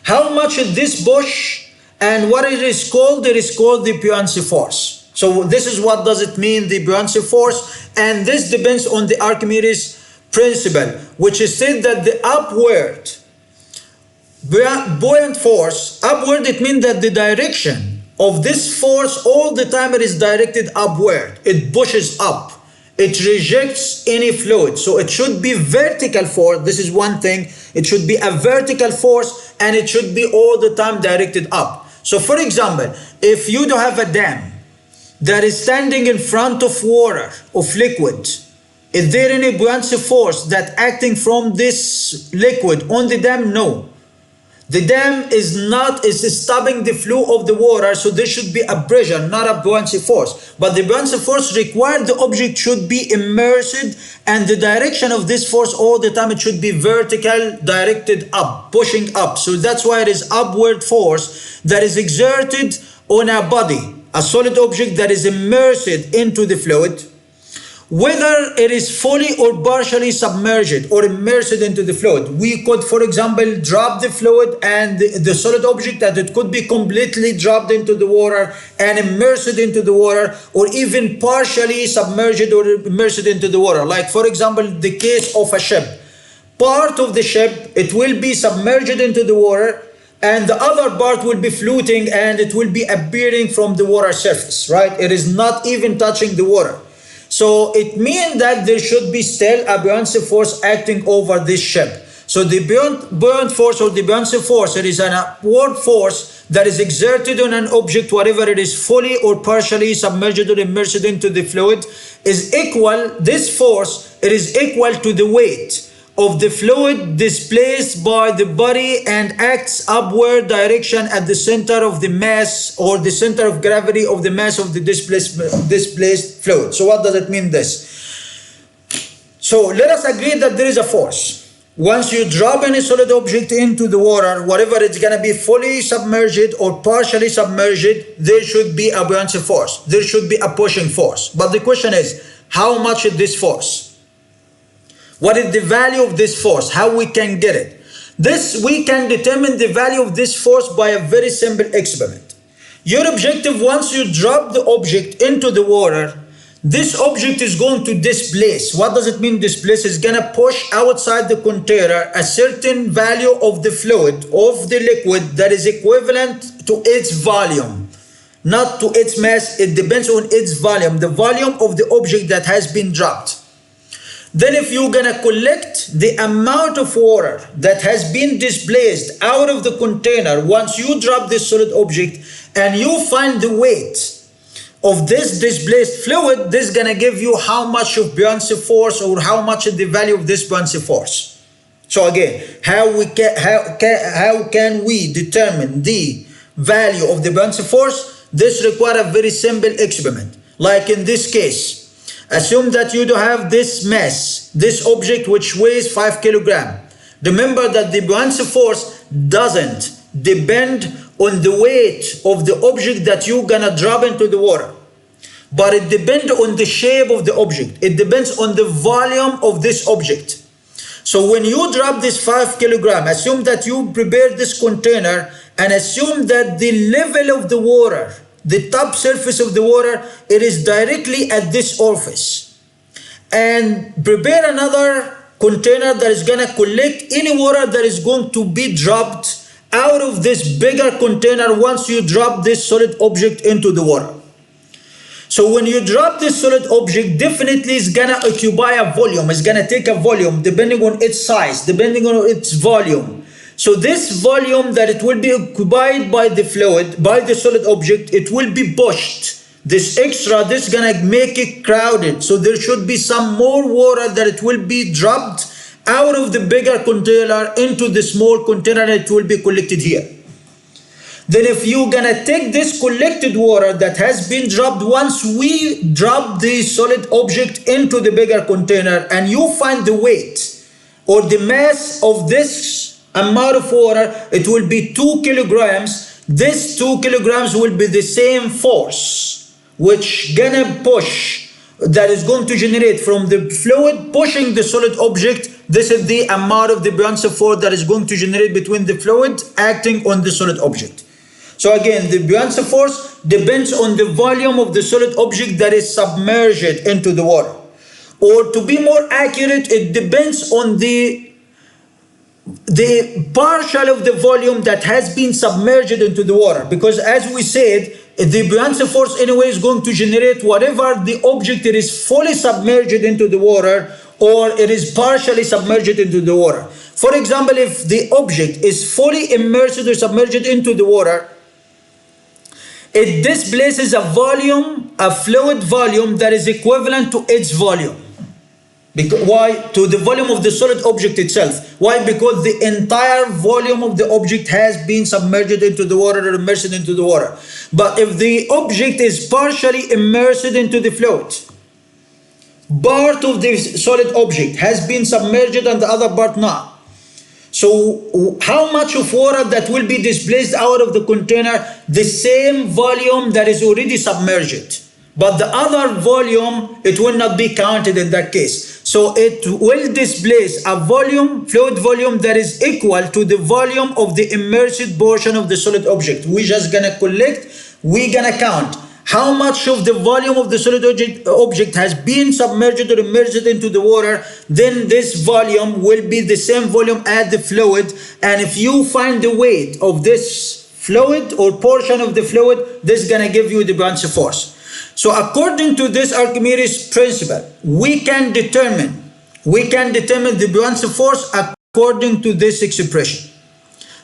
S1: How much is this push and what it is called? It is called the Beyonce force. So this is what does it mean, the Beyonce force. And this depends on the Archimedes Principle, which is said that the upward buoyant force, upward, it means that the direction of this force all the time it is directed upward. It pushes up. It rejects any fluid. So it should be vertical force. This is one thing. It should be a vertical force and it should be all the time directed up. So for example, if you do have a dam that is standing in front of water, of liquid, is there any buoyancy force that acting from this liquid on the dam? No. The dam is stopping the flow of the water, so there should be a pressure, not a buoyancy force. But the buoyancy force requires the object should be immersed, and the direction of this force all the time it should be vertical, directed up, pushing up. So that's why it is upward force that is exerted on a body, a solid object that is immersed into the fluid, whether it is fully or partially submerged or immersed into the fluid. We could, for example, drop the fluid and the solid object that it could be completely dropped into the water and immersed into the water, or even partially submerged or immersed into the water. Like for example, the case of a ship. Part of the ship, it will be submerged into the water, and the other part will be floating and it will be appearing from the water surface, right? It is not even touching the water. So it means that there should be still a buoyancy force acting over this ship. So the buoyant force or the buoyancy force, it is an upward force that is exerted on an object, whatever it is fully or partially submerged or immersed into the fluid, is equal, this force, it is equal to the weight of the fluid displaced by the body and acts upward direction at the center of the mass or the center of gravity of the mass of the displaced fluid. So what does it mean this? So let us agree that there is a force. Once you drop any solid object into the water, whatever it's going to be fully submerged or partially submerged, there should be a buoyancy force. There should be a pushing force. But the question is, how much is this force? What is the value of this force? How we can get it? We can determine the value of this force by a very simple experiment. Your objective, once you drop the object into the water, this object is going to displace. What does it mean displace? It's going to push outside the container a certain value of the fluid, of the liquid, that is equivalent to its volume. Not to its mass, it depends on its volume, the volume of the object that has been dropped. Then if you're gonna collect the amount of water that has been displaced out of the container once you drop this solid object, and you find the weight of this displaced fluid, this is gonna give you how much of Beyonce force, or how much is the value of this Beyonce force. So again, how can we determine the value of the Beyonce force? This requires a very simple experiment. Like in this case, assume that you do have this mass, this object which weighs 5 kilograms. Remember that the Beyonce force doesn't depend on the weight of the object that you're gonna drop into the water, but it depends on the shape of the object. It depends on the volume of this object. So when you drop this 5 kilograms, assume that you prepare this container, and assume that the level of the water, the top surface of the water, it is directly at this orifice. And prepare another container that is going to collect any water that is going to be dropped out of this bigger container once you drop this solid object into the water. So when you drop this solid object, definitely it's going to occupy a volume. It's going to take a volume depending on its size, depending on its volume. So this volume that it will be occupied by the fluid, by the solid object, it will be pushed. This extra, this is going to make it crowded. So there should be some more water that it will be dropped out of the bigger container into the small container, and it will be collected here. Then if you're gonna take this collected water that has been dropped once we drop the solid object into the bigger container, and you find the weight or the mass of this amount of water, it will be 2 kilograms. This 2 kilograms will be the same force which gonna push, that is going to generate from the fluid pushing the solid object. This is the amount of the Beyonce force that is going to generate between the fluid acting on the solid object. So again, the Beyonce force depends on the volume of the solid object that is submerged into the water. Or to be more accurate, it depends on the partial of the volume that has been submerged into the water. Because as we said, the Beyonce force anyway is going to generate whatever the object it is fully submerged into the water, or it is partially submerged into the water. For example, if the object is fully immersed or submerged into the water, it displaces a volume, a fluid volume that is equivalent to its volume. Why? To the volume of the solid object itself. Why? Because the entire volume of the object has been submerged into the water or immersed into the water. But if the object is partially immersed into the fluid, part of the solid object has been submerged and the other part not. So how much of water that will be displaced out of the container? The same volume that is already submerged. But the other volume, it will not be counted in that case. So it will displace a volume, fluid volume, that is equal to the volume of the immersed portion of the solid object. We're just gonna collect, we're gonna count how much of the volume of the solid object has been submerged or immersed into the water. Then this volume will be the same volume as the fluid. And if you find the weight of this fluid or portion of the fluid, this is gonna give you the Beyonce force. So according to this Archimedes principle, we can determine the Beyonce force according to this expression,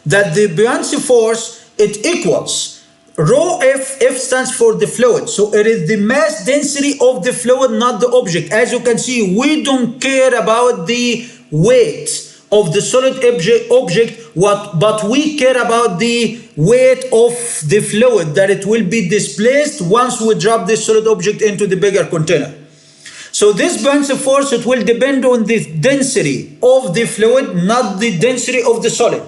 S1: that the Beyonce force, it equals rho F. F stands for the fluid, so it is the mass density of the fluid, not the object. As you can see, we don't care about the weight of the solid object, but we care about the weight of the fluid that it will be displaced once we drop this solid object into the bigger container. So this Beyonce force, it will depend on the density of the fluid, not the density of the solid,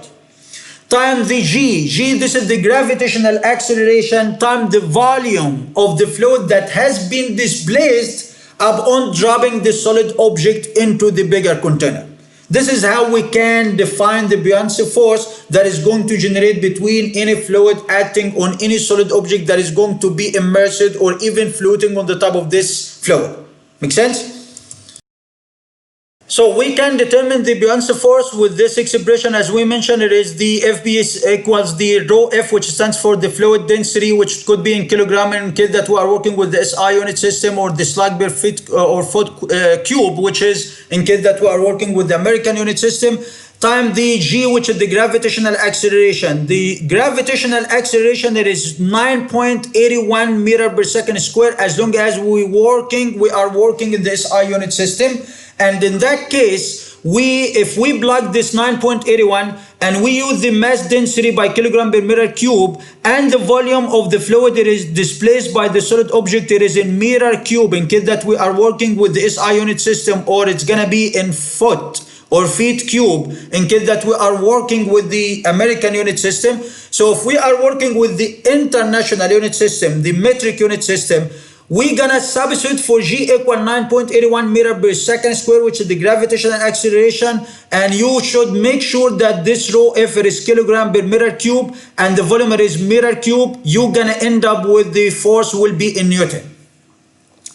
S1: times the G, this is the gravitational acceleration, times the volume of the fluid that has been displaced upon dropping the solid object into the bigger container. This is how we can define the Beyonce force that is going to generate between any fluid acting on any solid object that is going to be immersed or even floating on the top of this fluid. Make sense? So we can determine the Beyonce force with this expression. As we mentioned, it is the FB is equals the rho F, which stands for the fluid density, which could be in kilogram in case that we are working with the SI unit system, or the slug per feet or foot cube, which is in case that we are working with the American unit system, time the G, which is the gravitational acceleration. The gravitational acceleration, it is 9.81 meter per second square, as long as we are working in the SI unit system. And in that case, if we plug this 9.81 and we use the mass density by kilogram per meter cube, and the volume of the fluid that is displaced by the solid object, it is in meter cube in case that we are working with the SI unit system, or it's gonna be in foot or feet cube in case that we are working with the American unit system. So if we are working with the international unit system, the metric unit system, we're gonna substitute for G equal 9.81 meter per second square, which is the gravitational acceleration, and you should make sure that this rho F is kilogram per meter cube and the volume is meter cube. You're gonna end up with the force will be in Newton.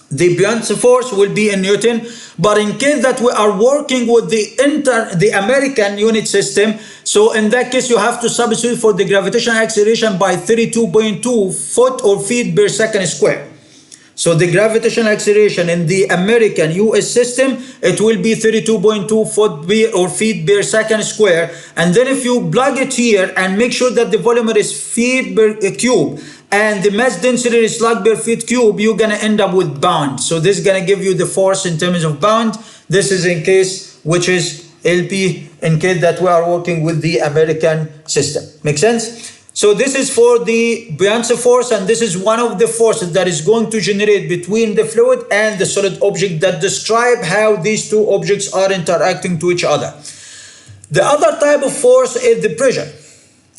S1: The Beyonce force will be in Newton, but in case that we are working with the American unit system, so in that case you have to substitute for the gravitational acceleration by 32.2 foot or feet per second square. So the gravitational acceleration in the American US system, it will be 32.2 foot or feet per second square. And then if you plug it here and make sure that the volume is feet per cube and the mass density is slug per feet cube, you're gonna end up with bound. So this is gonna give you the force in terms of bound. This is in case, which is LP, in case that we are working with the American system. Make sense? So this is for the Beyonce force, and this is one of the forces that is going to generate between the fluid and the solid object that describe how these two objects are interacting to each other. The other type of force is the pressure.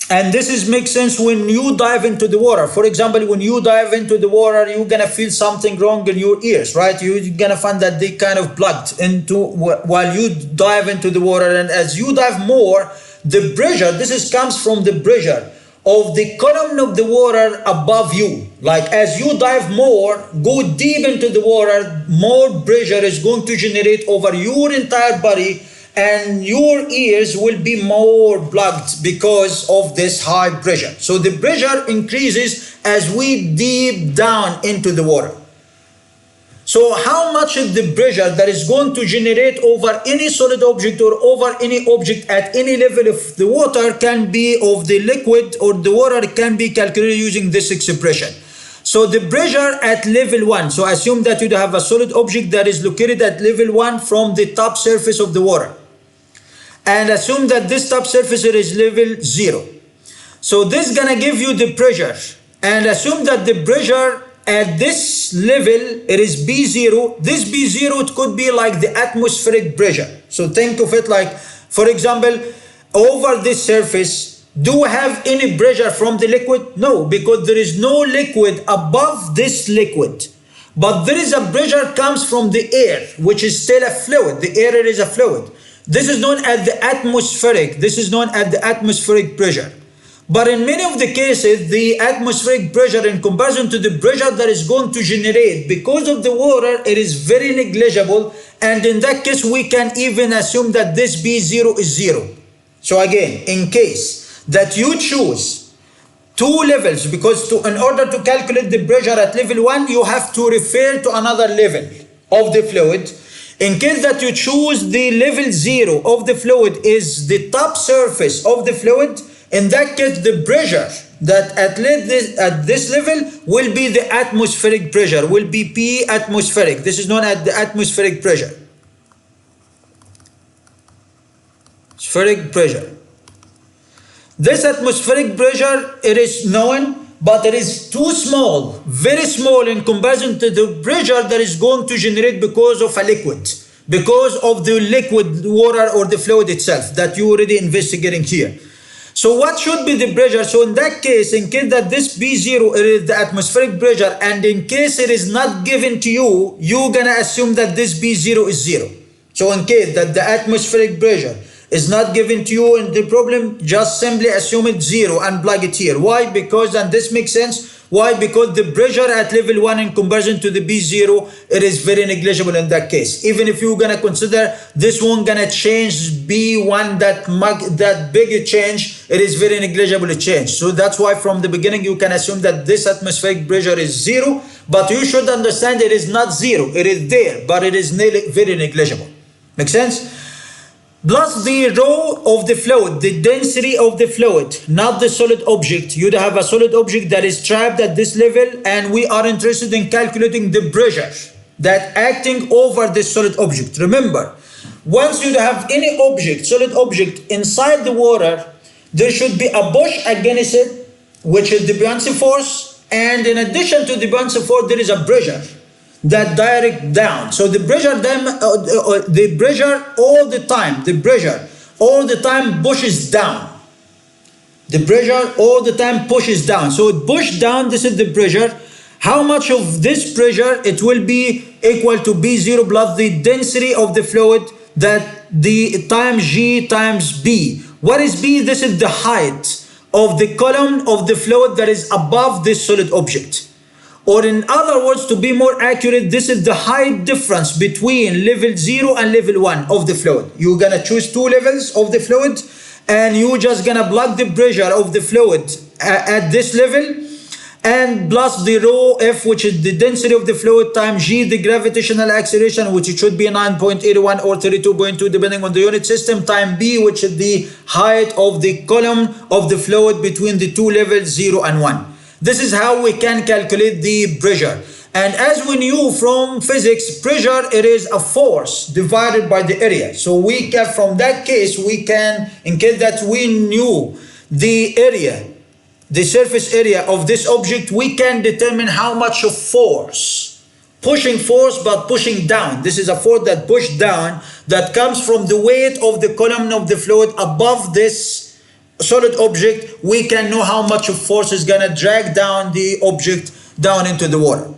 S1: And makes sense when you dive into the water. For example, when you dive into the water, you're gonna feel something wrong in your ears, right? You're gonna find that they kind of plugged into while you dive into the water. And as you dive more, the pressure, comes from the pressure of the column of the water above you. Like as you dive more, go deep into the water, more pressure is going to generate over your entire body, and your ears will be more plugged because of this high pressure. So the pressure increases as we deep down into the water. So how much is the pressure that is going to generate over any solid object or over any object at any level of the water can be of the liquid or the water can be calculated using this expression. So the pressure at level 1, so assume that you have a solid object that is located at level 1 from the top surface of the water. And assume that this top surface is level 0. So this is gonna give you the pressure. And assume that the pressure at this level, it is B0. This B0, it could be like the atmospheric pressure. So think of it like, for example, over this surface, do we have any pressure from the liquid? No, because there is no liquid above this liquid. But there is a pressure comes from the air, which is still a fluid. The air is a fluid. This is known as the atmospheric. This is known as the atmospheric pressure. But in many of the cases, the atmospheric pressure in comparison to the pressure that is going to generate because of the water, it is very negligible. And in that case, we can even assume that this B0 is 0. So again, in case that you choose two levels, because in order to calculate the pressure at level 1, you have to refer to another level of the fluid. In case that you choose the level 0 of the fluid is the top surface of the fluid, in that case, the pressure that at this level will be the atmospheric pressure, will be P atmospheric. This is known as the atmospheric pressure. Atmospheric pressure. This atmospheric pressure, it is known, but it is too small, very small in comparison to the pressure that is going to generate because of a liquid, because of the liquid water or the fluid itself that you already investigating here. So what should be the pressure? So in that case, in case that this B0 is the atmospheric pressure, and in case it is not given to you, you're gonna assume that this B0 is 0. So in case that the atmospheric pressure is not given to you in the problem, just simply assume it's 0 and plug it here. Why? Because, and this makes sense, Why? Because the pressure at level 1 in comparison to the B0, it is very negligible in that case. Even if you're going to consider this one going to change B1, that big a change, it is very negligible change. So that's why from the beginning you can assume that this atmospheric pressure is 0, but you should understand it is not 0. It is there, but it is very negligible. Make sense? Plus the rho of the fluid, the density of the fluid, not the solid object. You'd have a solid object that is trapped at this level, and we are interested in calculating the pressure that acting over this solid object. Remember, once you have any object, solid object inside the water, there should be a push against it, which is the Beyonce Force, and in addition to the Beyonce Force, there is a pressure that direct down. So the pressure all the time pushes down. The pressure all the time pushes down. So it pushes down, this is the pressure. How much of this pressure? It will be equal to B0 plus the density of the fluid, that the times G times B. What is B? This is the height of the column of the fluid that is above this solid object. Or in other words, to be more accurate, this is the height difference between level 0 and level 1 of the fluid. You're going to choose two levels of the fluid, and you're just going to plug the pressure of the fluid at this level, and plus the rho F, which is the density of the fluid, times G, the gravitational acceleration, which it should be 9.81 or 32.2 depending on the unit system, time B, which is the height of the column of the fluid between the two levels 0 and 1. This is how we can calculate the pressure. And as we knew from physics, pressure, it is a force divided by the area. So we can, from that case, we can, in case that we knew the area, the surface area of this object, we can determine how much of force, pushing force but pushing down. This is a force that pushed down, that comes from the weight of the column of the fluid above this solid object. We can know how much of force is going to drag down the object down into the water.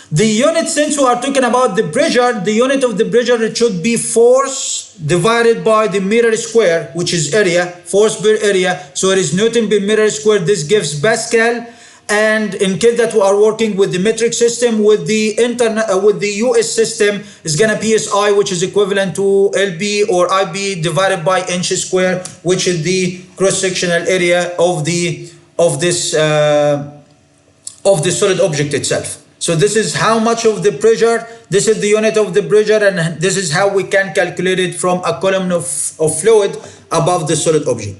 S1: The unit, since we are talking about the pressure, the unit of the pressure, it should be force divided by the meter square, which is area, force per area. So it is Newton per meter square. This gives Pascal. And in case that we are working with the metric system, with the US system, is gonna PSI, which is equivalent to LB or IB divided by inch square, which is the cross-sectional area of this solid object itself. So this is how much of the pressure, this is the unit of the pressure, and this is how we can calculate it from a column of fluid above the solid object.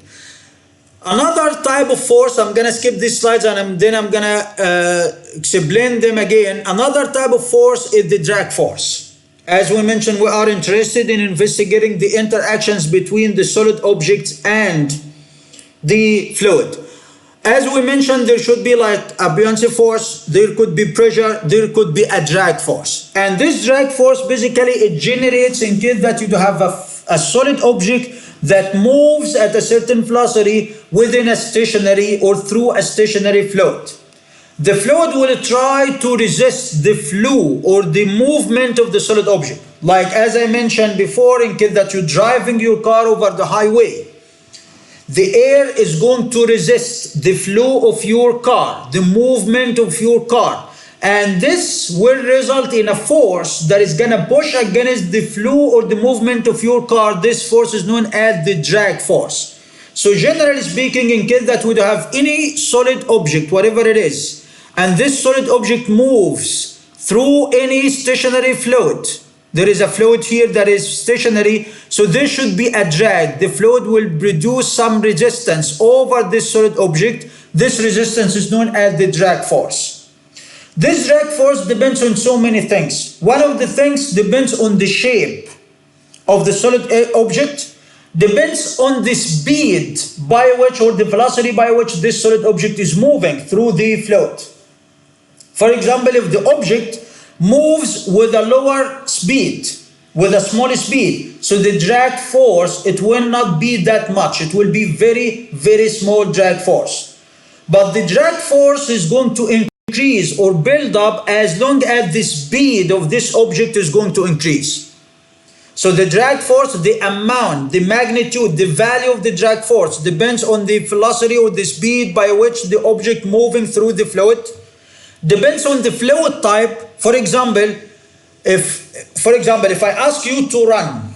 S1: Another type of force, I'm going to skip these slides and then I'm going to explain them again. Another type of force is the drag force. As we mentioned, we are interested in investigating the interactions between the solid objects and the fluid. As we mentioned, there should be like a Beyonce force, there could be pressure, there could be a drag force. And this drag force, basically, it generates in case that you have a solid object that moves at a certain velocity within a stationary or through a stationary fluid. The fluid will try to resist the flow or the movement of the solid object. Like as I mentioned before, in case that you're driving your car over the highway, the air is going to resist the flow of your car, the movement of your car. And this will result in a force that is going to push against the flow or the movement of your car. This force is known as the drag force. So generally speaking, in case that we have any solid object, whatever it is, and this solid object moves through any stationary fluid, there is a fluid here that is stationary, so there should be a drag. The fluid will produce some resistance over this solid object. This resistance is known as the drag force. This drag force depends on so many things. One of the things depends on the shape of the solid object, depends on the speed by which, or the velocity by which this solid object is moving through the fluid. For example, if the object moves with a lower speed, with a small speed, so the drag force, it will not be that much. It will be very, very small drag force. But the drag force is going to increase or build up as long as the speed of this object is going to increase. So the drag force, the amount, the magnitude, the value of the drag force depends on the velocity or the speed by which the object moving through the fluid. Depends on the fluid type. For example, if I ask you to run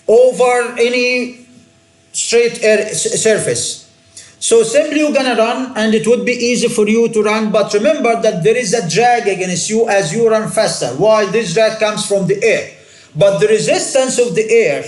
S1: over any straight air surface, so simply you're gonna run and it would be easy for you to run, but remember that there is a drag against you as you run faster. Why? This drag comes from the air. But the resistance of the air,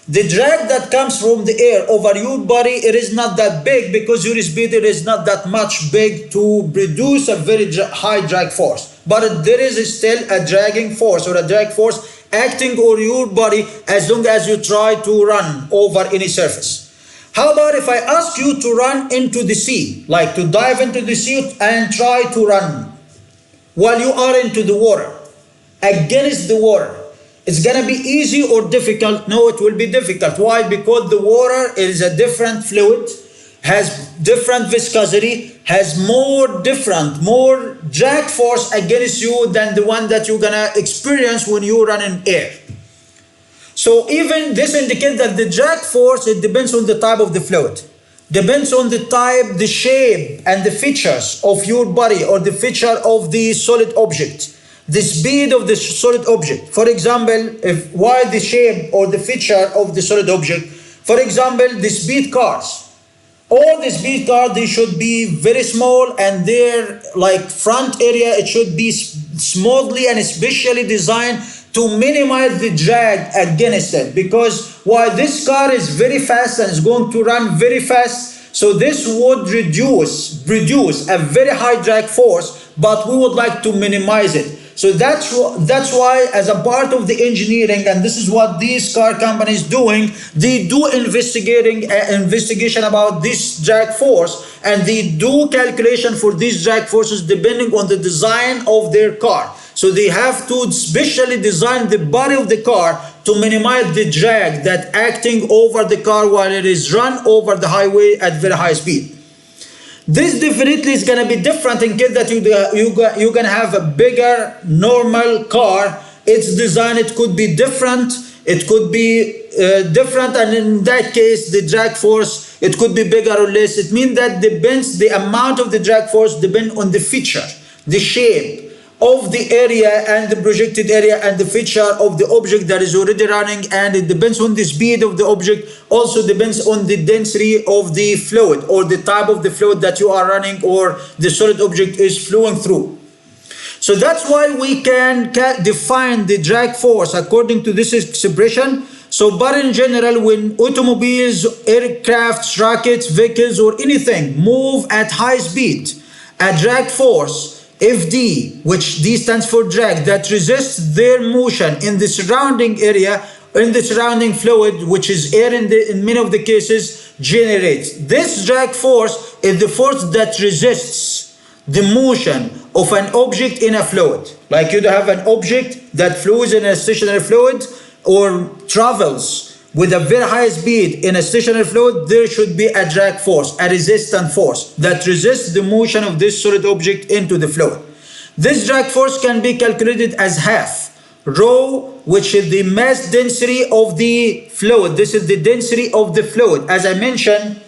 S1: the drag that comes from the air over your body, it is not that big because your speed is not that much big to produce a very high drag force. But there is still a dragging force or a drag force acting on your body as long as you try to run over any surface. How about if I ask you to run into the sea, like to dive into the sea and try to run while you are into the water, against the water? It's going to be easy or difficult? No, it will be difficult. Why? Because the water is a different fluid, has different viscosity, has more drag force against you than the one that you're going to experience when you run in air. So even this indicates that the drag force, it depends on the type of the fluid. Depends on the type, the shape, and the features of your body or the feature of the solid object. The speed of the solid object. For example, while the shape or the feature of the solid object, for example, the speed cars. All the speed cars, they should be very small, and their like front area, it should be smoothly and especially designed to minimize the drag against it. Because while this car is very fast and is going to run very fast, so this would produce a very high drag force, but we would like to minimize it. So that's why, as a part of the engineering, and this is what these car companies doing, they do investigation about this drag force, and they do calculation for these drag forces depending on the design of their car. So they have to specially design the body of the car to minimize the drag that acting over the car while it is run over the highway at very high speed. This definitely is going to be different in case that you're going to have a bigger normal car. Its design, it could be different. It could be different, and in that case, the drag force, it could be bigger or less. It means that the amount of the drag force depends on the feature, the shape of the area and the projected area and the feature of the object that is already running, and it depends on the speed of the object, also depends on the density of the fluid or the type of the fluid that you are running or the solid object is flowing through. So that's why we can define the drag force according to this expression. So, but in general, when automobiles, aircrafts, rockets, vehicles, or anything move at high speed, a drag force Fd, which D stands for drag, that resists their motion in the surrounding area, in the surrounding fluid, which is air in many of the cases, generates. This drag force is the force that resists the motion of an object in a fluid. Like you have an object that flows in a stationary fluid or travels with a very high speed in a stationary fluid, there should be a drag force, a resistant force that resists the motion of this solid object into the fluid. This drag force can be calculated as half rho, which is the mass density of the fluid. This is the density of the fluid. As I mentioned,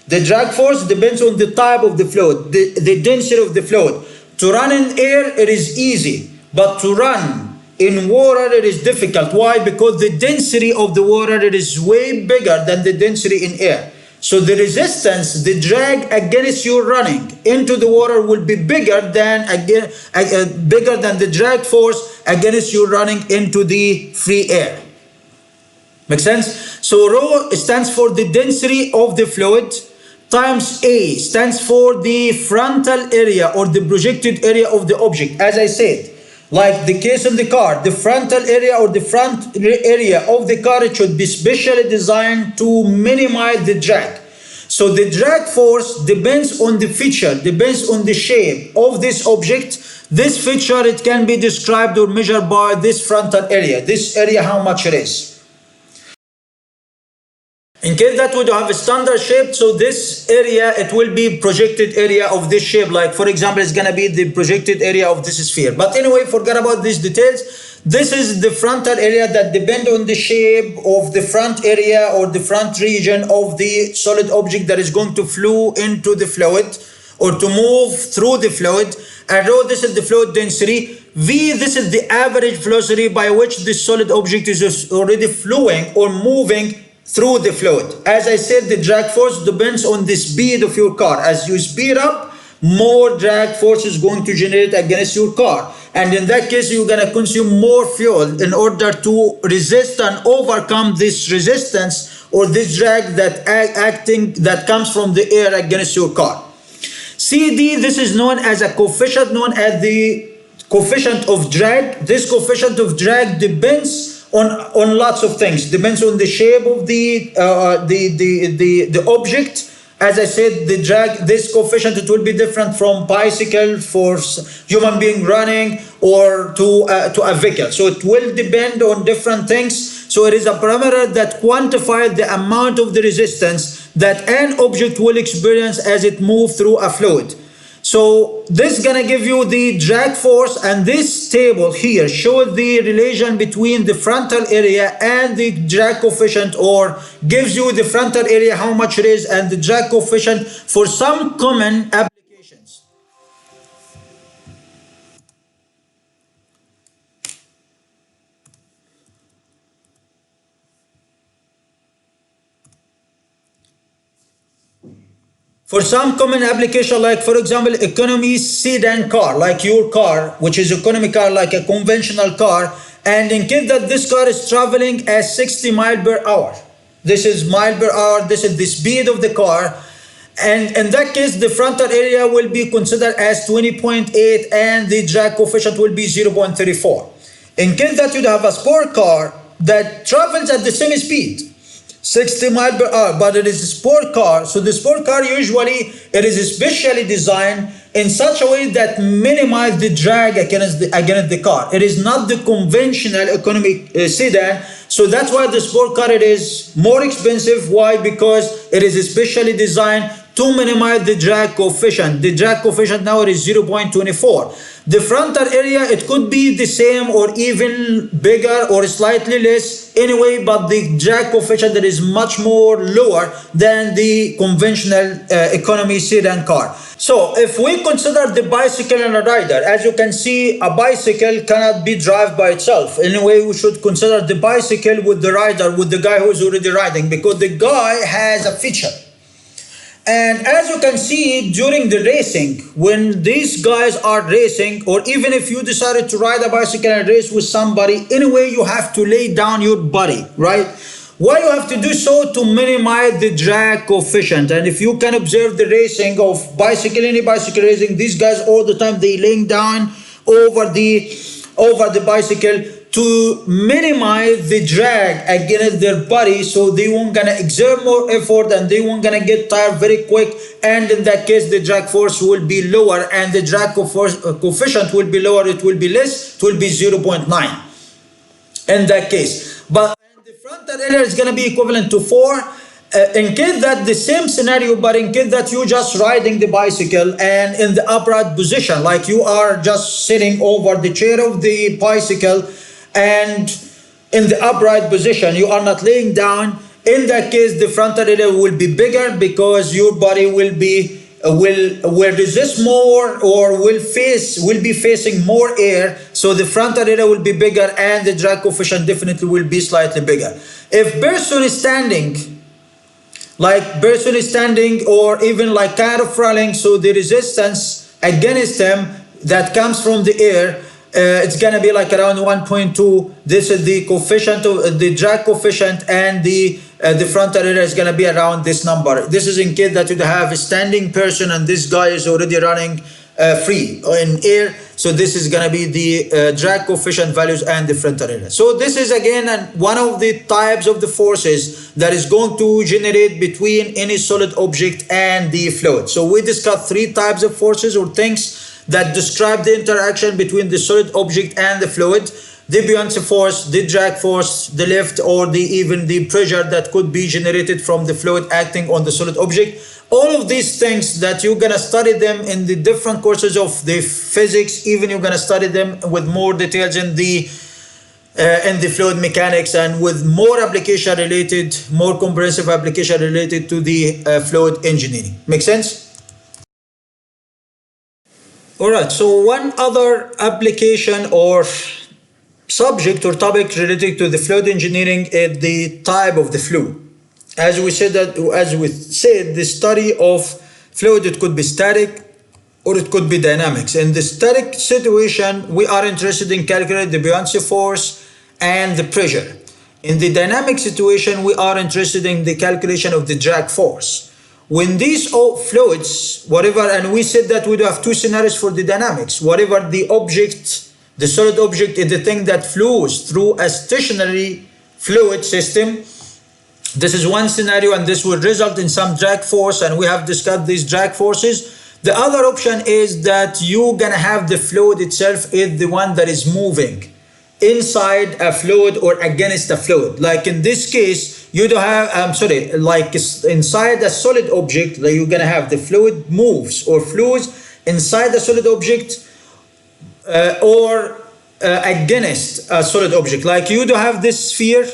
S1: the drag force depends on the type of the fluid, the density of the fluid. To run in air, it is easy, but to run in water, it is difficult. Why? Because the density of the water, it is way bigger than the density in air. So the resistance, the drag against you running into the water will be bigger than the drag force against you running into the free air. Make sense? So rho stands for the density of the fluid, times A stands for the frontal area or the projected area of the object. As I said, like the case in the car, the frontal area or the front area of the car, it should be specially designed to minimize the drag. So the drag force depends on the feature, depends on the shape of this object. This feature, it can be described or measured by this frontal area. This area, how much it is. In case that we don't have a standard shape, so this area, it will be projected area of this shape. Like for example, it's going to be the projected area of this sphere. But anyway, forget about these details. This is the frontal area that depend on the shape of the front area or the front region of the solid object that is going to flow into the fluid or to move through the fluid. And rho, this is the fluid density. V, this is the average velocity by which the solid object is already flowing or moving through the fluid. As I said, the drag force depends on the speed of your car. As you speed up, more drag force is going to generate against your car. And in that case, you're going to consume more fuel in order to resist and overcome this resistance or this drag that comes from the air against your car. CD, this is known as a coefficient known as the coefficient of drag. This coefficient of drag depends on lots of things. Depends on the shape of the object. As I said, the drag, this coefficient, it will be different from bicycle for human being running or to a vehicle. So it will depend on different things. So it is a parameter that quantifies the amount of the resistance that an object will experience as it moves through a fluid. So this is going to give you the drag force, and this table here shows the relation between the frontal area and the drag coefficient, or gives you the frontal area, how much it is, and the drag coefficient for some common applications. For some common application, like for example, economy sedan car, like your car, which is economy car, like a conventional car, and in case that this car is traveling at 60 miles per hour, this is mile per hour, this is the speed of the car, and in that case, the frontal area will be considered as 20.8 and the drag coefficient will be 0.34. In case that you have a sport car that travels at the same speed, 60 miles per hour, but it is a sport car. So the sport car usually, it is specially designed in such a way that minimize the drag against the car. It is not the conventional economic sedan. So that's why the sport car, it is more expensive. Why? Because it is specially designed to minimize the drag coefficient. The drag coefficient now is 0.24. The frontal area, it could be the same or even bigger or slightly less anyway, but the drag coefficient that is much more lower than the conventional economy sedan car. So if we consider the bicycle and a rider, as you can see, a bicycle cannot be driven by itself. Anyway, we should consider the bicycle with the rider, with the guy who is already riding, because the guy has a feature. And as you can see, during the racing, when these guys are racing, or even if you decided to ride a bicycle and race with somebody, anyway, you have to lay down your body, right? Why you have to do so? To minimize the drag coefficient. And if you can observe the racing of bicycle, any bicycle racing, these guys all the time, they laying down over the bicycle to minimize the drag against their body, so they won't gonna exert more effort and they won't gonna get tired very quick, and in that case the drag force will be lower and the drag coefficient will be lower, it will be less, it will be 0.9 in that case. But the frontal area is gonna be equivalent to 4. In case that the same scenario, but in case that you just riding the bicycle and in the upright position, like you are just sitting over the chair of the bicycle and in the upright position, you are not laying down, in that case the frontal area will be bigger because your body will resist more or will be facing more air, so the frontal area will be bigger and the drag coefficient definitely will be slightly bigger. If person is standing or even like kind of rolling, so the resistance against them that comes from the air, it's gonna be like around 1.2. This is the coefficient of the drag coefficient, and the frontal area is gonna be around this number. This is in case that you have a standing person and this guy is already running free in air. So this is gonna be the drag coefficient values and the frontal area. So this is again one of the types of the forces that is going to generate between any solid object and the fluid. So we discussed 3 types of forces or things that describe the interaction between the solid object and the fluid: the Beyonce force, the drag force, the lift, or even the pressure that could be generated from the fluid acting on the solid object. All of these things that you're gonna study them in the different courses of the physics, even you're gonna study them with more details in the in the fluid mechanics, and with more application related, more comprehensive application related to the fluid engineering. Make sense? All right, so one other application or subject or topic related to the fluid engineering is the type of the fluid. As we said, the study of fluid, it could be static or it could be dynamics. In the static situation, we are interested in calculating the Beyonce force and the pressure. In the dynamic situation, we are interested in the calculation of the drag force. When these fluids, whatever, and we said that we do have two scenarios for the dynamics. Whatever the object, the solid object is the thing that flows through a stationary fluid system. This is one scenario, and this will result in some drag force, and we have discussed these drag forces. The other option is that you're gonna have the fluid itself is the one that is moving inside a fluid or against a fluid. Like in this case, you don't have, like inside a solid object, like you're gonna have the fluid moves or flows inside the solid object or against a solid object. Like you don't have this sphere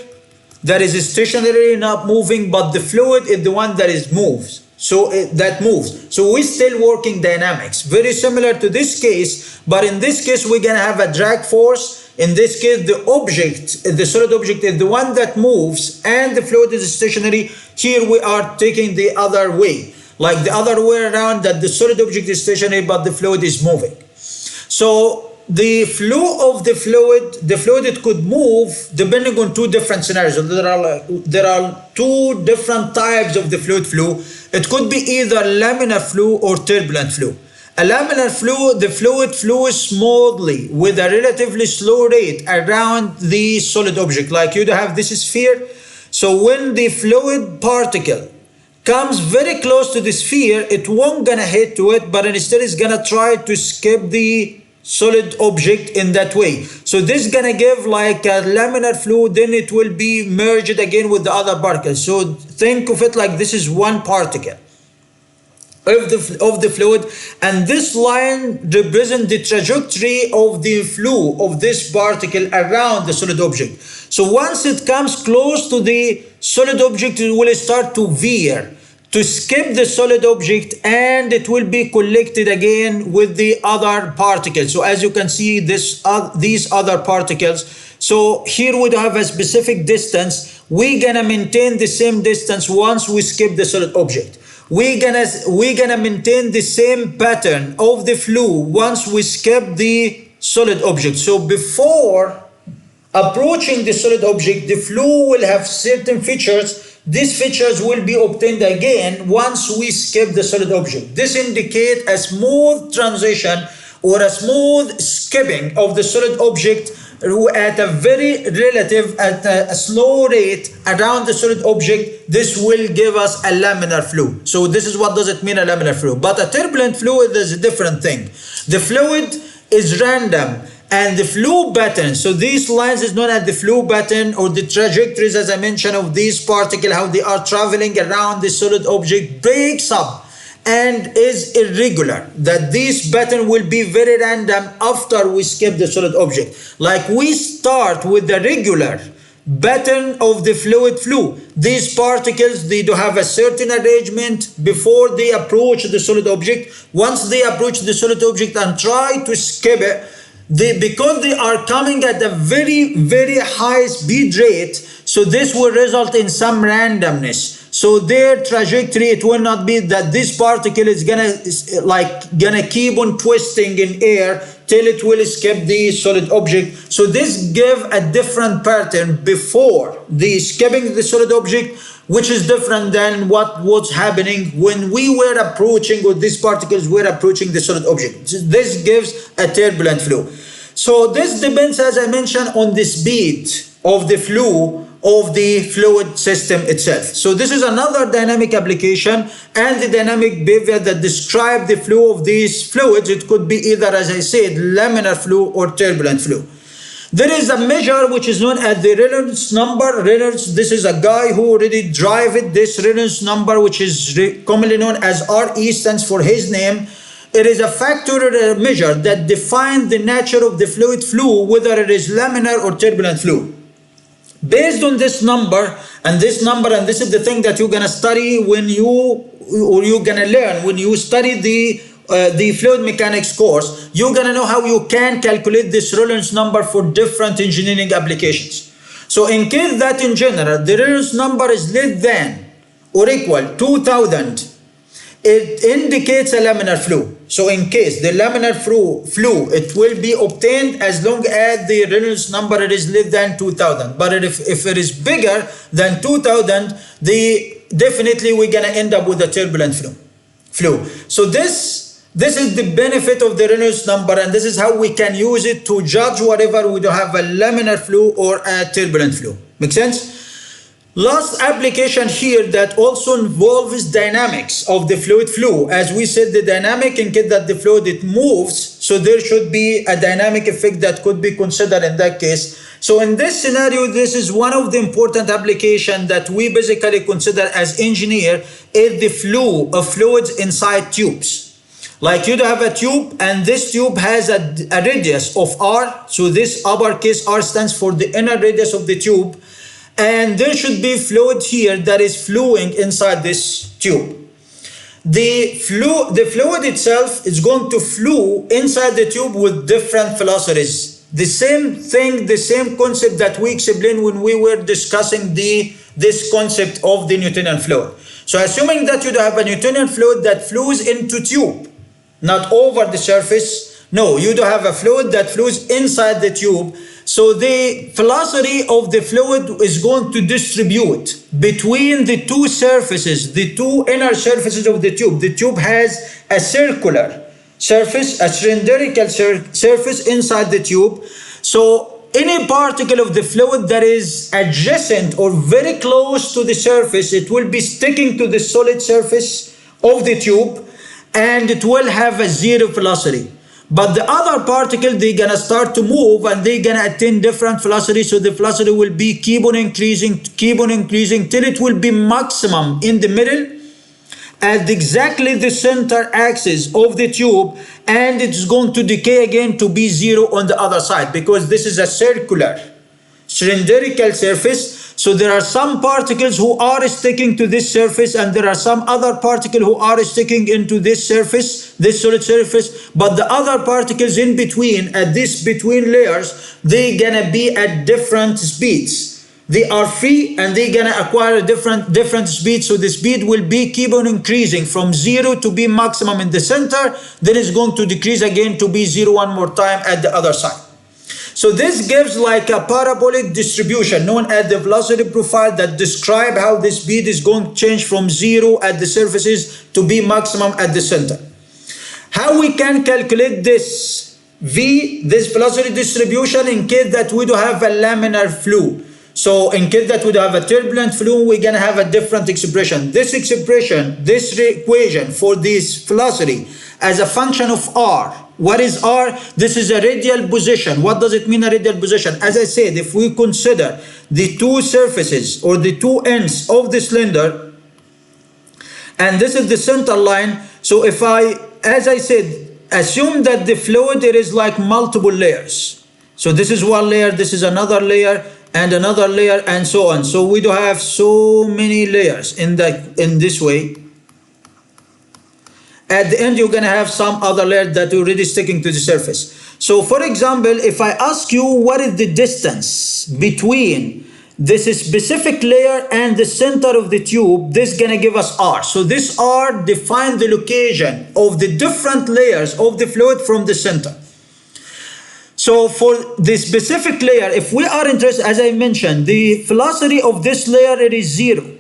S1: that is stationary, not moving, but the fluid is the one that is moves. So that moves. So we're still working dynamics. Very similar to this case, but in this case, we're gonna have a drag force. In this case, the object, the solid object is the one that moves and the fluid is stationary. Here we are taking the other way, like the other way around, that the solid object is stationary, but the fluid is moving. So the flow of the fluid it could move depending on two different scenarios. There are two different types of the fluid flow. It could be either laminar flow or turbulent flow. A laminar flow, the fluid flows smoothly with a relatively slow rate around the solid object. Like you have this sphere. So when the fluid particle comes very close to the sphere, it won't gonna hit to it, but instead it's gonna try to skip the solid object in that way. So this is gonna give like a laminar flow, then it will be merged again with the other particles. So think of it like this is one particle of the fluid, and this line represents the trajectory of the flow of this particle around the solid object. So once it comes close to the solid object, it will start to veer, to skip the solid object, and it will be collected again with the other particles. So as you can see, these other particles. So here we have a specific distance. We're gonna maintain the same distance once we skip the solid object. We're gonna maintain the same pattern of the flow once we skip the solid object. So before approaching the solid object, the flow will have certain features. These features will be obtained again once we skip the solid object. This indicates a smooth transition or a smooth skipping of the solid object at a very relative, at a slow rate around the solid object. This will give us a laminar flow. So this is what does it mean, a laminar flow. But a turbulent fluid is a different thing. The fluid is random, and the flow pattern, so these lines is known as the flow pattern, or the trajectories, as I mentioned, of these particles, how they are traveling around the solid object, breaks up and is irregular. That this pattern will be very random after we skip the solid object. Like we start with the regular pattern of the fluid flow. These particles, they do have a certain arrangement before they approach the solid object. Once they approach the solid object and try to skip it, because they are coming at a very, very high speed rate, so this will result in some randomness. So their trajectory, it will not be that this particle is gonna keep on twisting in air till it will skip the solid object. So this give a different pattern before the skipping the solid object, which is different than what was happening when we were approaching, or these particles were approaching the solid object. This gives a turbulent flow. So this depends, as I mentioned, on the speed of the flow of the fluid system itself. So this is another dynamic application, and the dynamic behavior that describe the flow of these fluids. It could be either, as I said, laminar flow or turbulent flow. There is a measure which is known as the Reynolds number. Reynolds, this is a guy who already drive it. This Reynolds number, which is commonly known as RE, stands for his name. It is a factor measure that defines the nature of the fluid flow, whether it is laminar or turbulent flow. Based on this number, and this is the thing that you're gonna study when you're gonna learn when you study the fluid mechanics course. You're gonna know how you can calculate this Reynolds number for different engineering applications. So in case that in general the Reynolds number is less than or equal 2000, it indicates a laminar flow. So in case the laminar flow, it will be obtained as long as the Reynolds number is less than 2000. But if it is bigger than 2000, definitely we're gonna end up with a turbulent flow. So this is the benefit of the Reynolds number, and this is how we can use it to judge whatever we do have a laminar flow or a turbulent flow. Make sense? Last application here that also involves dynamics of the fluid flow. As we said, the dynamic, in case that the fluid it moves, so there should be a dynamic effect that could be considered in that case. So in this scenario, this is one of the important applications that we basically consider as engineer, is the flow of fluids inside tubes. Like you have a tube, and this tube has a radius of R. So this uppercase R stands for the inner radius of the tube. And there should be fluid here that is flowing inside this tube. The fluid itself is going to flow inside the tube with different velocities. The same thing, the same concept that we explained when we were discussing this concept of the Newtonian fluid. So assuming that you have a Newtonian fluid that flows into tube, not over the surface. No, you do have a fluid that flows inside the tube. So the velocity of the fluid is going to distribute between the two surfaces, the two inner surfaces of the tube. The tube has a circular surface, a cylindrical surface inside the tube. So any particle of the fluid that is adjacent or very close to the surface, it will be sticking to the solid surface of the tube, and it will have a zero velocity. But the other particle, they're gonna start to move, and they're gonna attain different velocity. So the velocity will be keep on increasing till it will be maximum in the middle at exactly the center axis of the tube, and it's going to decay again to be zero on the other side, because this is a circular cylindrical surface. So there are some particles who are sticking to this surface, and there are some other particles who are sticking into this surface, this solid surface. But the other particles in between, at this between layers, they're gonna be at different speeds. They are free, and they're gonna acquire different speeds. So the speed will be keep on increasing from zero to be maximum in the center. Then it's going to decrease again to be zero one more time at the other side. So this gives like a parabolic distribution known as the velocity profile that describe how the speed is going to change from zero at the surfaces to be maximum at the center. How we can calculate this this velocity distribution in case that we do have a laminar flow. So in case that we do have a turbulent flow, we're gonna have a different expression. This expression, this equation for this velocity as a function of R. What is R? This is a radial position. What does it mean, a radial position? As I said, if we consider the two surfaces or the two ends of the cylinder, and this is the center line. So if as I said, assume that the fluid, it is like multiple layers. So this is one layer, this is another layer, and another layer, and so on. So we do have so many layers in this way. At the end, you're going to have some other layer that are already sticking to the surface. So for example, if I ask you what is the distance between this specific layer and the center of the tube, this is going to give us R. So this R defines the location of the different layers of the fluid from the center. So for the specific layer, if we are interested, as I mentioned, the velocity of this layer, it is zero.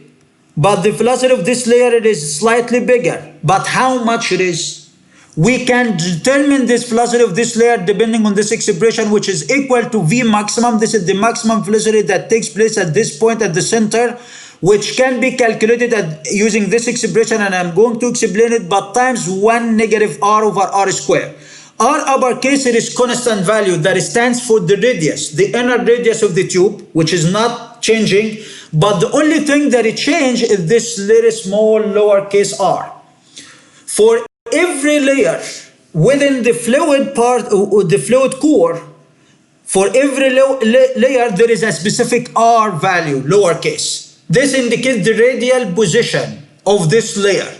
S1: But the velocity of this layer, it is slightly bigger. But how much it is? We can determine this velocity of this layer depending on this expression, which is equal to V maximum. This is the maximum velocity that takes place at this point at the center, which can be calculated using this expression, and I'm going to explain it, but times 1 negative R over R squared. R uppercase, it is constant value that stands for the radius, the inner radius of the tube, which is not changing. But the only thing that it changed is this little small lowercase r. For every layer within the fluid part or the fluid core, for every layer there is a specific R value, lowercase. This indicates the radial position of this layer.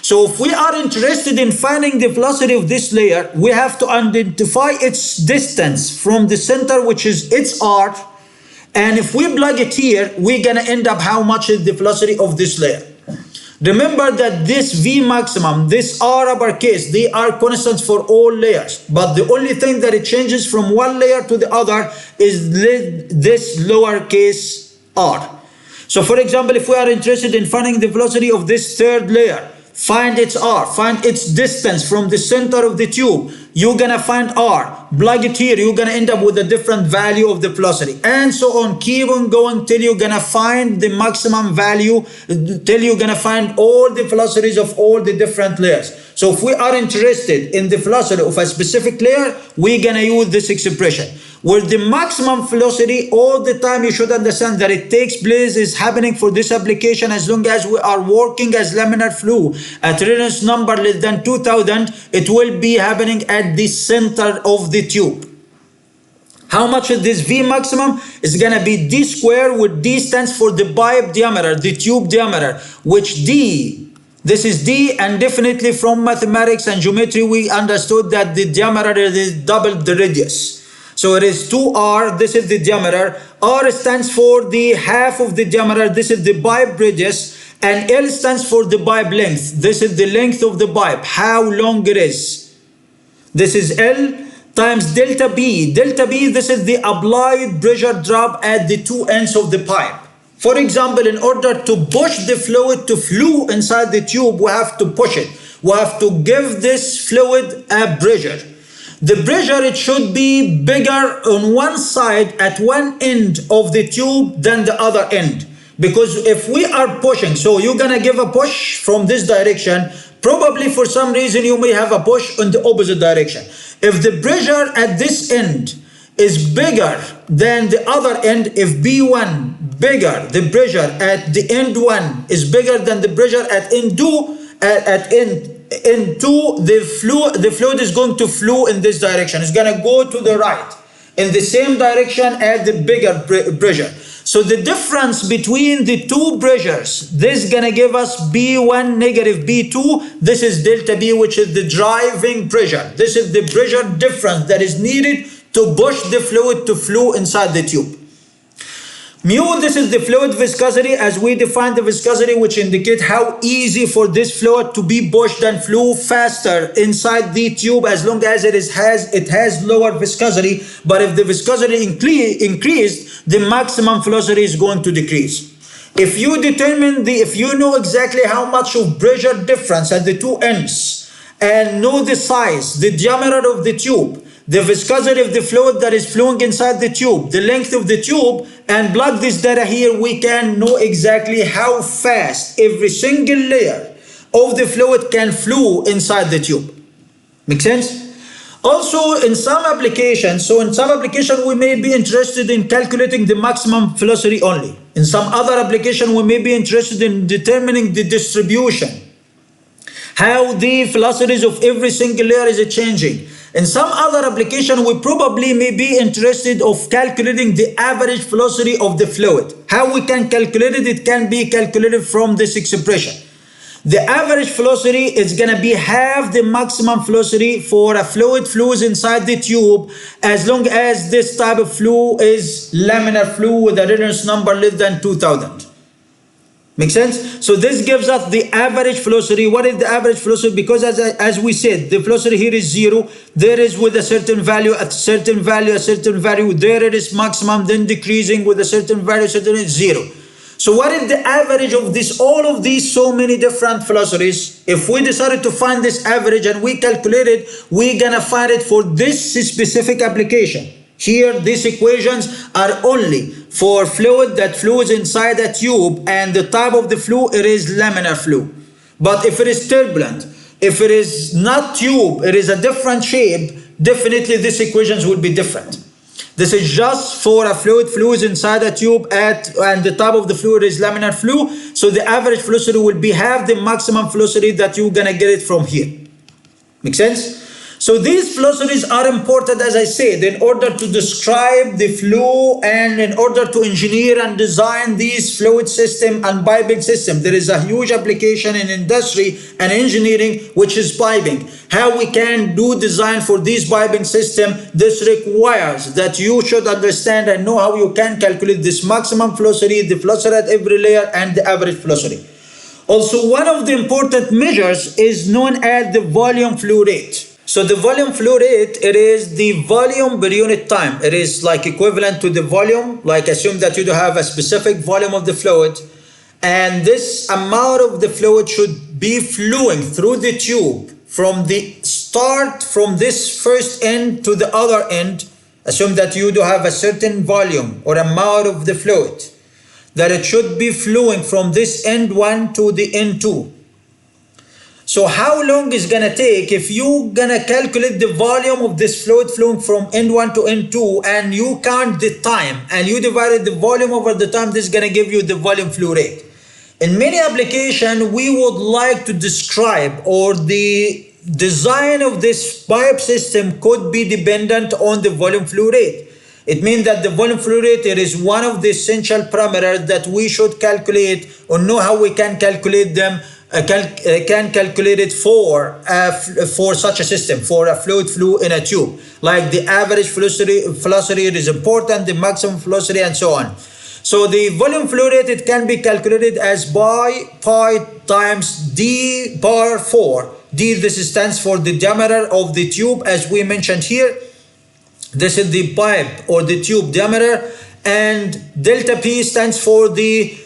S1: So if we are interested in finding the velocity of this layer, we have to identify its distance from the center, which is its R. And if we plug it here, we're going to end up how much is the velocity of this layer. Remember that this V maximum, this R uppercase, they are constants for all layers. But the only thing that it changes from one layer to the other is this lowercase r. So for example, if we are interested in finding the velocity of this third layer, find its R, find its distance from the center of the tube. You're going to find R, plug it here, you're going to end up with a different value of the velocity. And so on, keep on going till you're going to find the maximum value, till you're going to find all the velocities of all the different layers. So if we are interested in the velocity of a specific layer, we're going to use this expression. Where the maximum velocity all the time, you should understand that it takes place is happening for this application as long as we are working as laminar flow at reference number less than 2000, it will be happening at the center of the tube. How much is this V maximum? It's going to be D squared, with D stands for the pipe diameter, the tube diameter, which D, this is D, and definitely from mathematics and geometry we understood that the diameter is double the radius. So it is 2r, this is the diameter. R stands for the half of the diameter, this is the pipe radius. And L stands for the pipe length. This is the length of the pipe, how long it is. This is L times delta B. Delta B, this is the applied pressure drop at the two ends of the pipe. For example, in order to push the fluid to flow inside the tube, we have to push it. We have to give this fluid a pressure. The pressure, it should be bigger on one side at one end of the tube than the other end. Because if we are pushing, so you're going to give a push from this direction, probably for some reason you may have a push in the opposite direction. If the pressure at this end is bigger than the other end, if B1 bigger, the pressure at the end 1 is bigger than the pressure at end 2, end 2, the fluid is going to flow in this direction. It's going to go to the right in the same direction as the bigger pressure. So the difference between the two pressures, this is going to give us B1 negative B2. This is delta B, which is the driving pressure. This is the pressure difference that is needed to push the fluid to flow inside the tube. Mu, this is the fluid viscosity, as we define the viscosity, which indicates how easy for this fluid to be pushed and flow faster inside the tube as long as it has lower viscosity. But if the viscosity increased, the maximum velocity is going to decrease. If you determine if you know exactly how much of pressure difference at the two ends and know the size, the diameter of the tube, the viscosity of the fluid that is flowing inside the tube, the length of the tube, and plug this data here, we can know exactly how fast every single layer of the fluid can flow inside the tube. Make sense? Also, in some applications, we may be interested in calculating the maximum velocity only. In some other application, we may be interested in determining the distribution, how the velocities of every single layer is changing. In some other application, we probably may be interested of calculating the average velocity of the fluid. How we can calculate it? It can be calculated from this expression. The average velocity is going to be half the maximum velocity for a fluid flows inside the tube as long as this type of flow is laminar flow with a reference number less than 2000. Make sense? So this gives us the average velocity. What is the average velocity? Because as we said, the velocity here is 0. There is with a certain value, a certain value. There it is maximum, then decreasing with a certain value, certain is 0. So what is the average of this? All of these so many different velocities. If we decided to find this average and we calculate it, we're gonna find it for this specific application. Here, these equations are only for fluid that flows inside a tube, and the type of the flow, it is laminar flow. But if it is turbulent, if it is not tube, it is a different shape, definitely these equations will be different. This is just for a fluid flows inside a tube and the type of the fluid is laminar flow. So the average velocity will be half the maximum velocity that you're gonna get it from here. Make sense? So these velocities are important, as I said, in order to describe the flow and in order to engineer and design these fluid system and piping system. There is a huge application in industry and engineering, which is piping. How we can do design for this piping system, this requires that you should understand and know how you can calculate this maximum velocity, the velocity at every layer, and the average velocity. Also, one of the important measures is known as the volume flow rate. So the volume flow rate, it is the volume per unit time. It is like equivalent to the volume, like assume that you do have a specific volume of the fluid, and this amount of the fluid should be flowing through the tube from the start, from this first end to the other end. Assume that you do have a certain volume or amount of the fluid, that it should be flowing from this end 1 to the end 2. So how long is gonna take if you gonna calculate the volume of this fluid flowing from end 1 to end 2 and you count the time and you divided the volume over the time, this is gonna give you the volume flow rate. In many applications, we would like to describe, or the design of this pipe system could be dependent on the volume flow rate. It means that the volume flow rate, it is one of the essential parameters that we should calculate or know how we can calculate them. Can calculate it for such a system, for a fluid flow in a tube. Like the average velocity is important, the maximum velocity, and so on. So the volume flow rate, it can be calculated as pi times d bar 4. D, this stands for the diameter of the tube, as we mentioned here. This is the pipe or the tube diameter, and delta P stands for the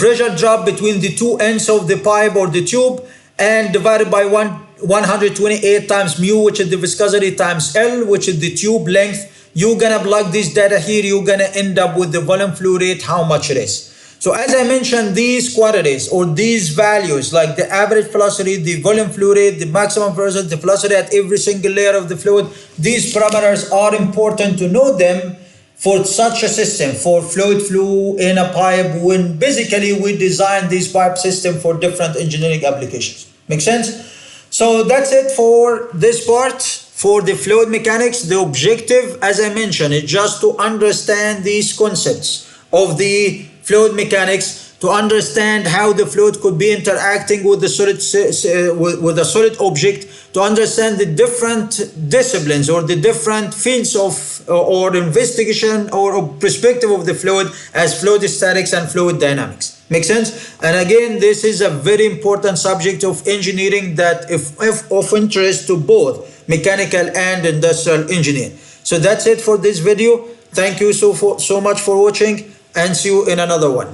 S1: pressure drop between the two ends of the pipe or the tube, and divided by 128 times mu, which is the viscosity, times L, which is the tube length. You're gonna plug this data here, you're gonna end up with the volume flow rate, how much it is. So as I mentioned, these quantities or these values, like the average velocity, the volume flow rate, the maximum velocity, the velocity at every single layer of the fluid, these parameters are important to know them for such a system, for fluid flow in a pipe, when basically we design this pipe system for different engineering applications. Make sense? So that's it for this part, for the fluid mechanics. The objective, as I mentioned, is just to understand these concepts of the fluid mechanics, to understand how the fluid could be interacting with the solid object, to understand the different disciplines or the different fields of or investigation or perspective of the fluid, as fluid statics and fluid dynamics. Make sense? And again, this is a very important subject of engineering that if of interest to both mechanical and industrial engineer. So that's it for this video. Thank you so much for watching, and see you in another one.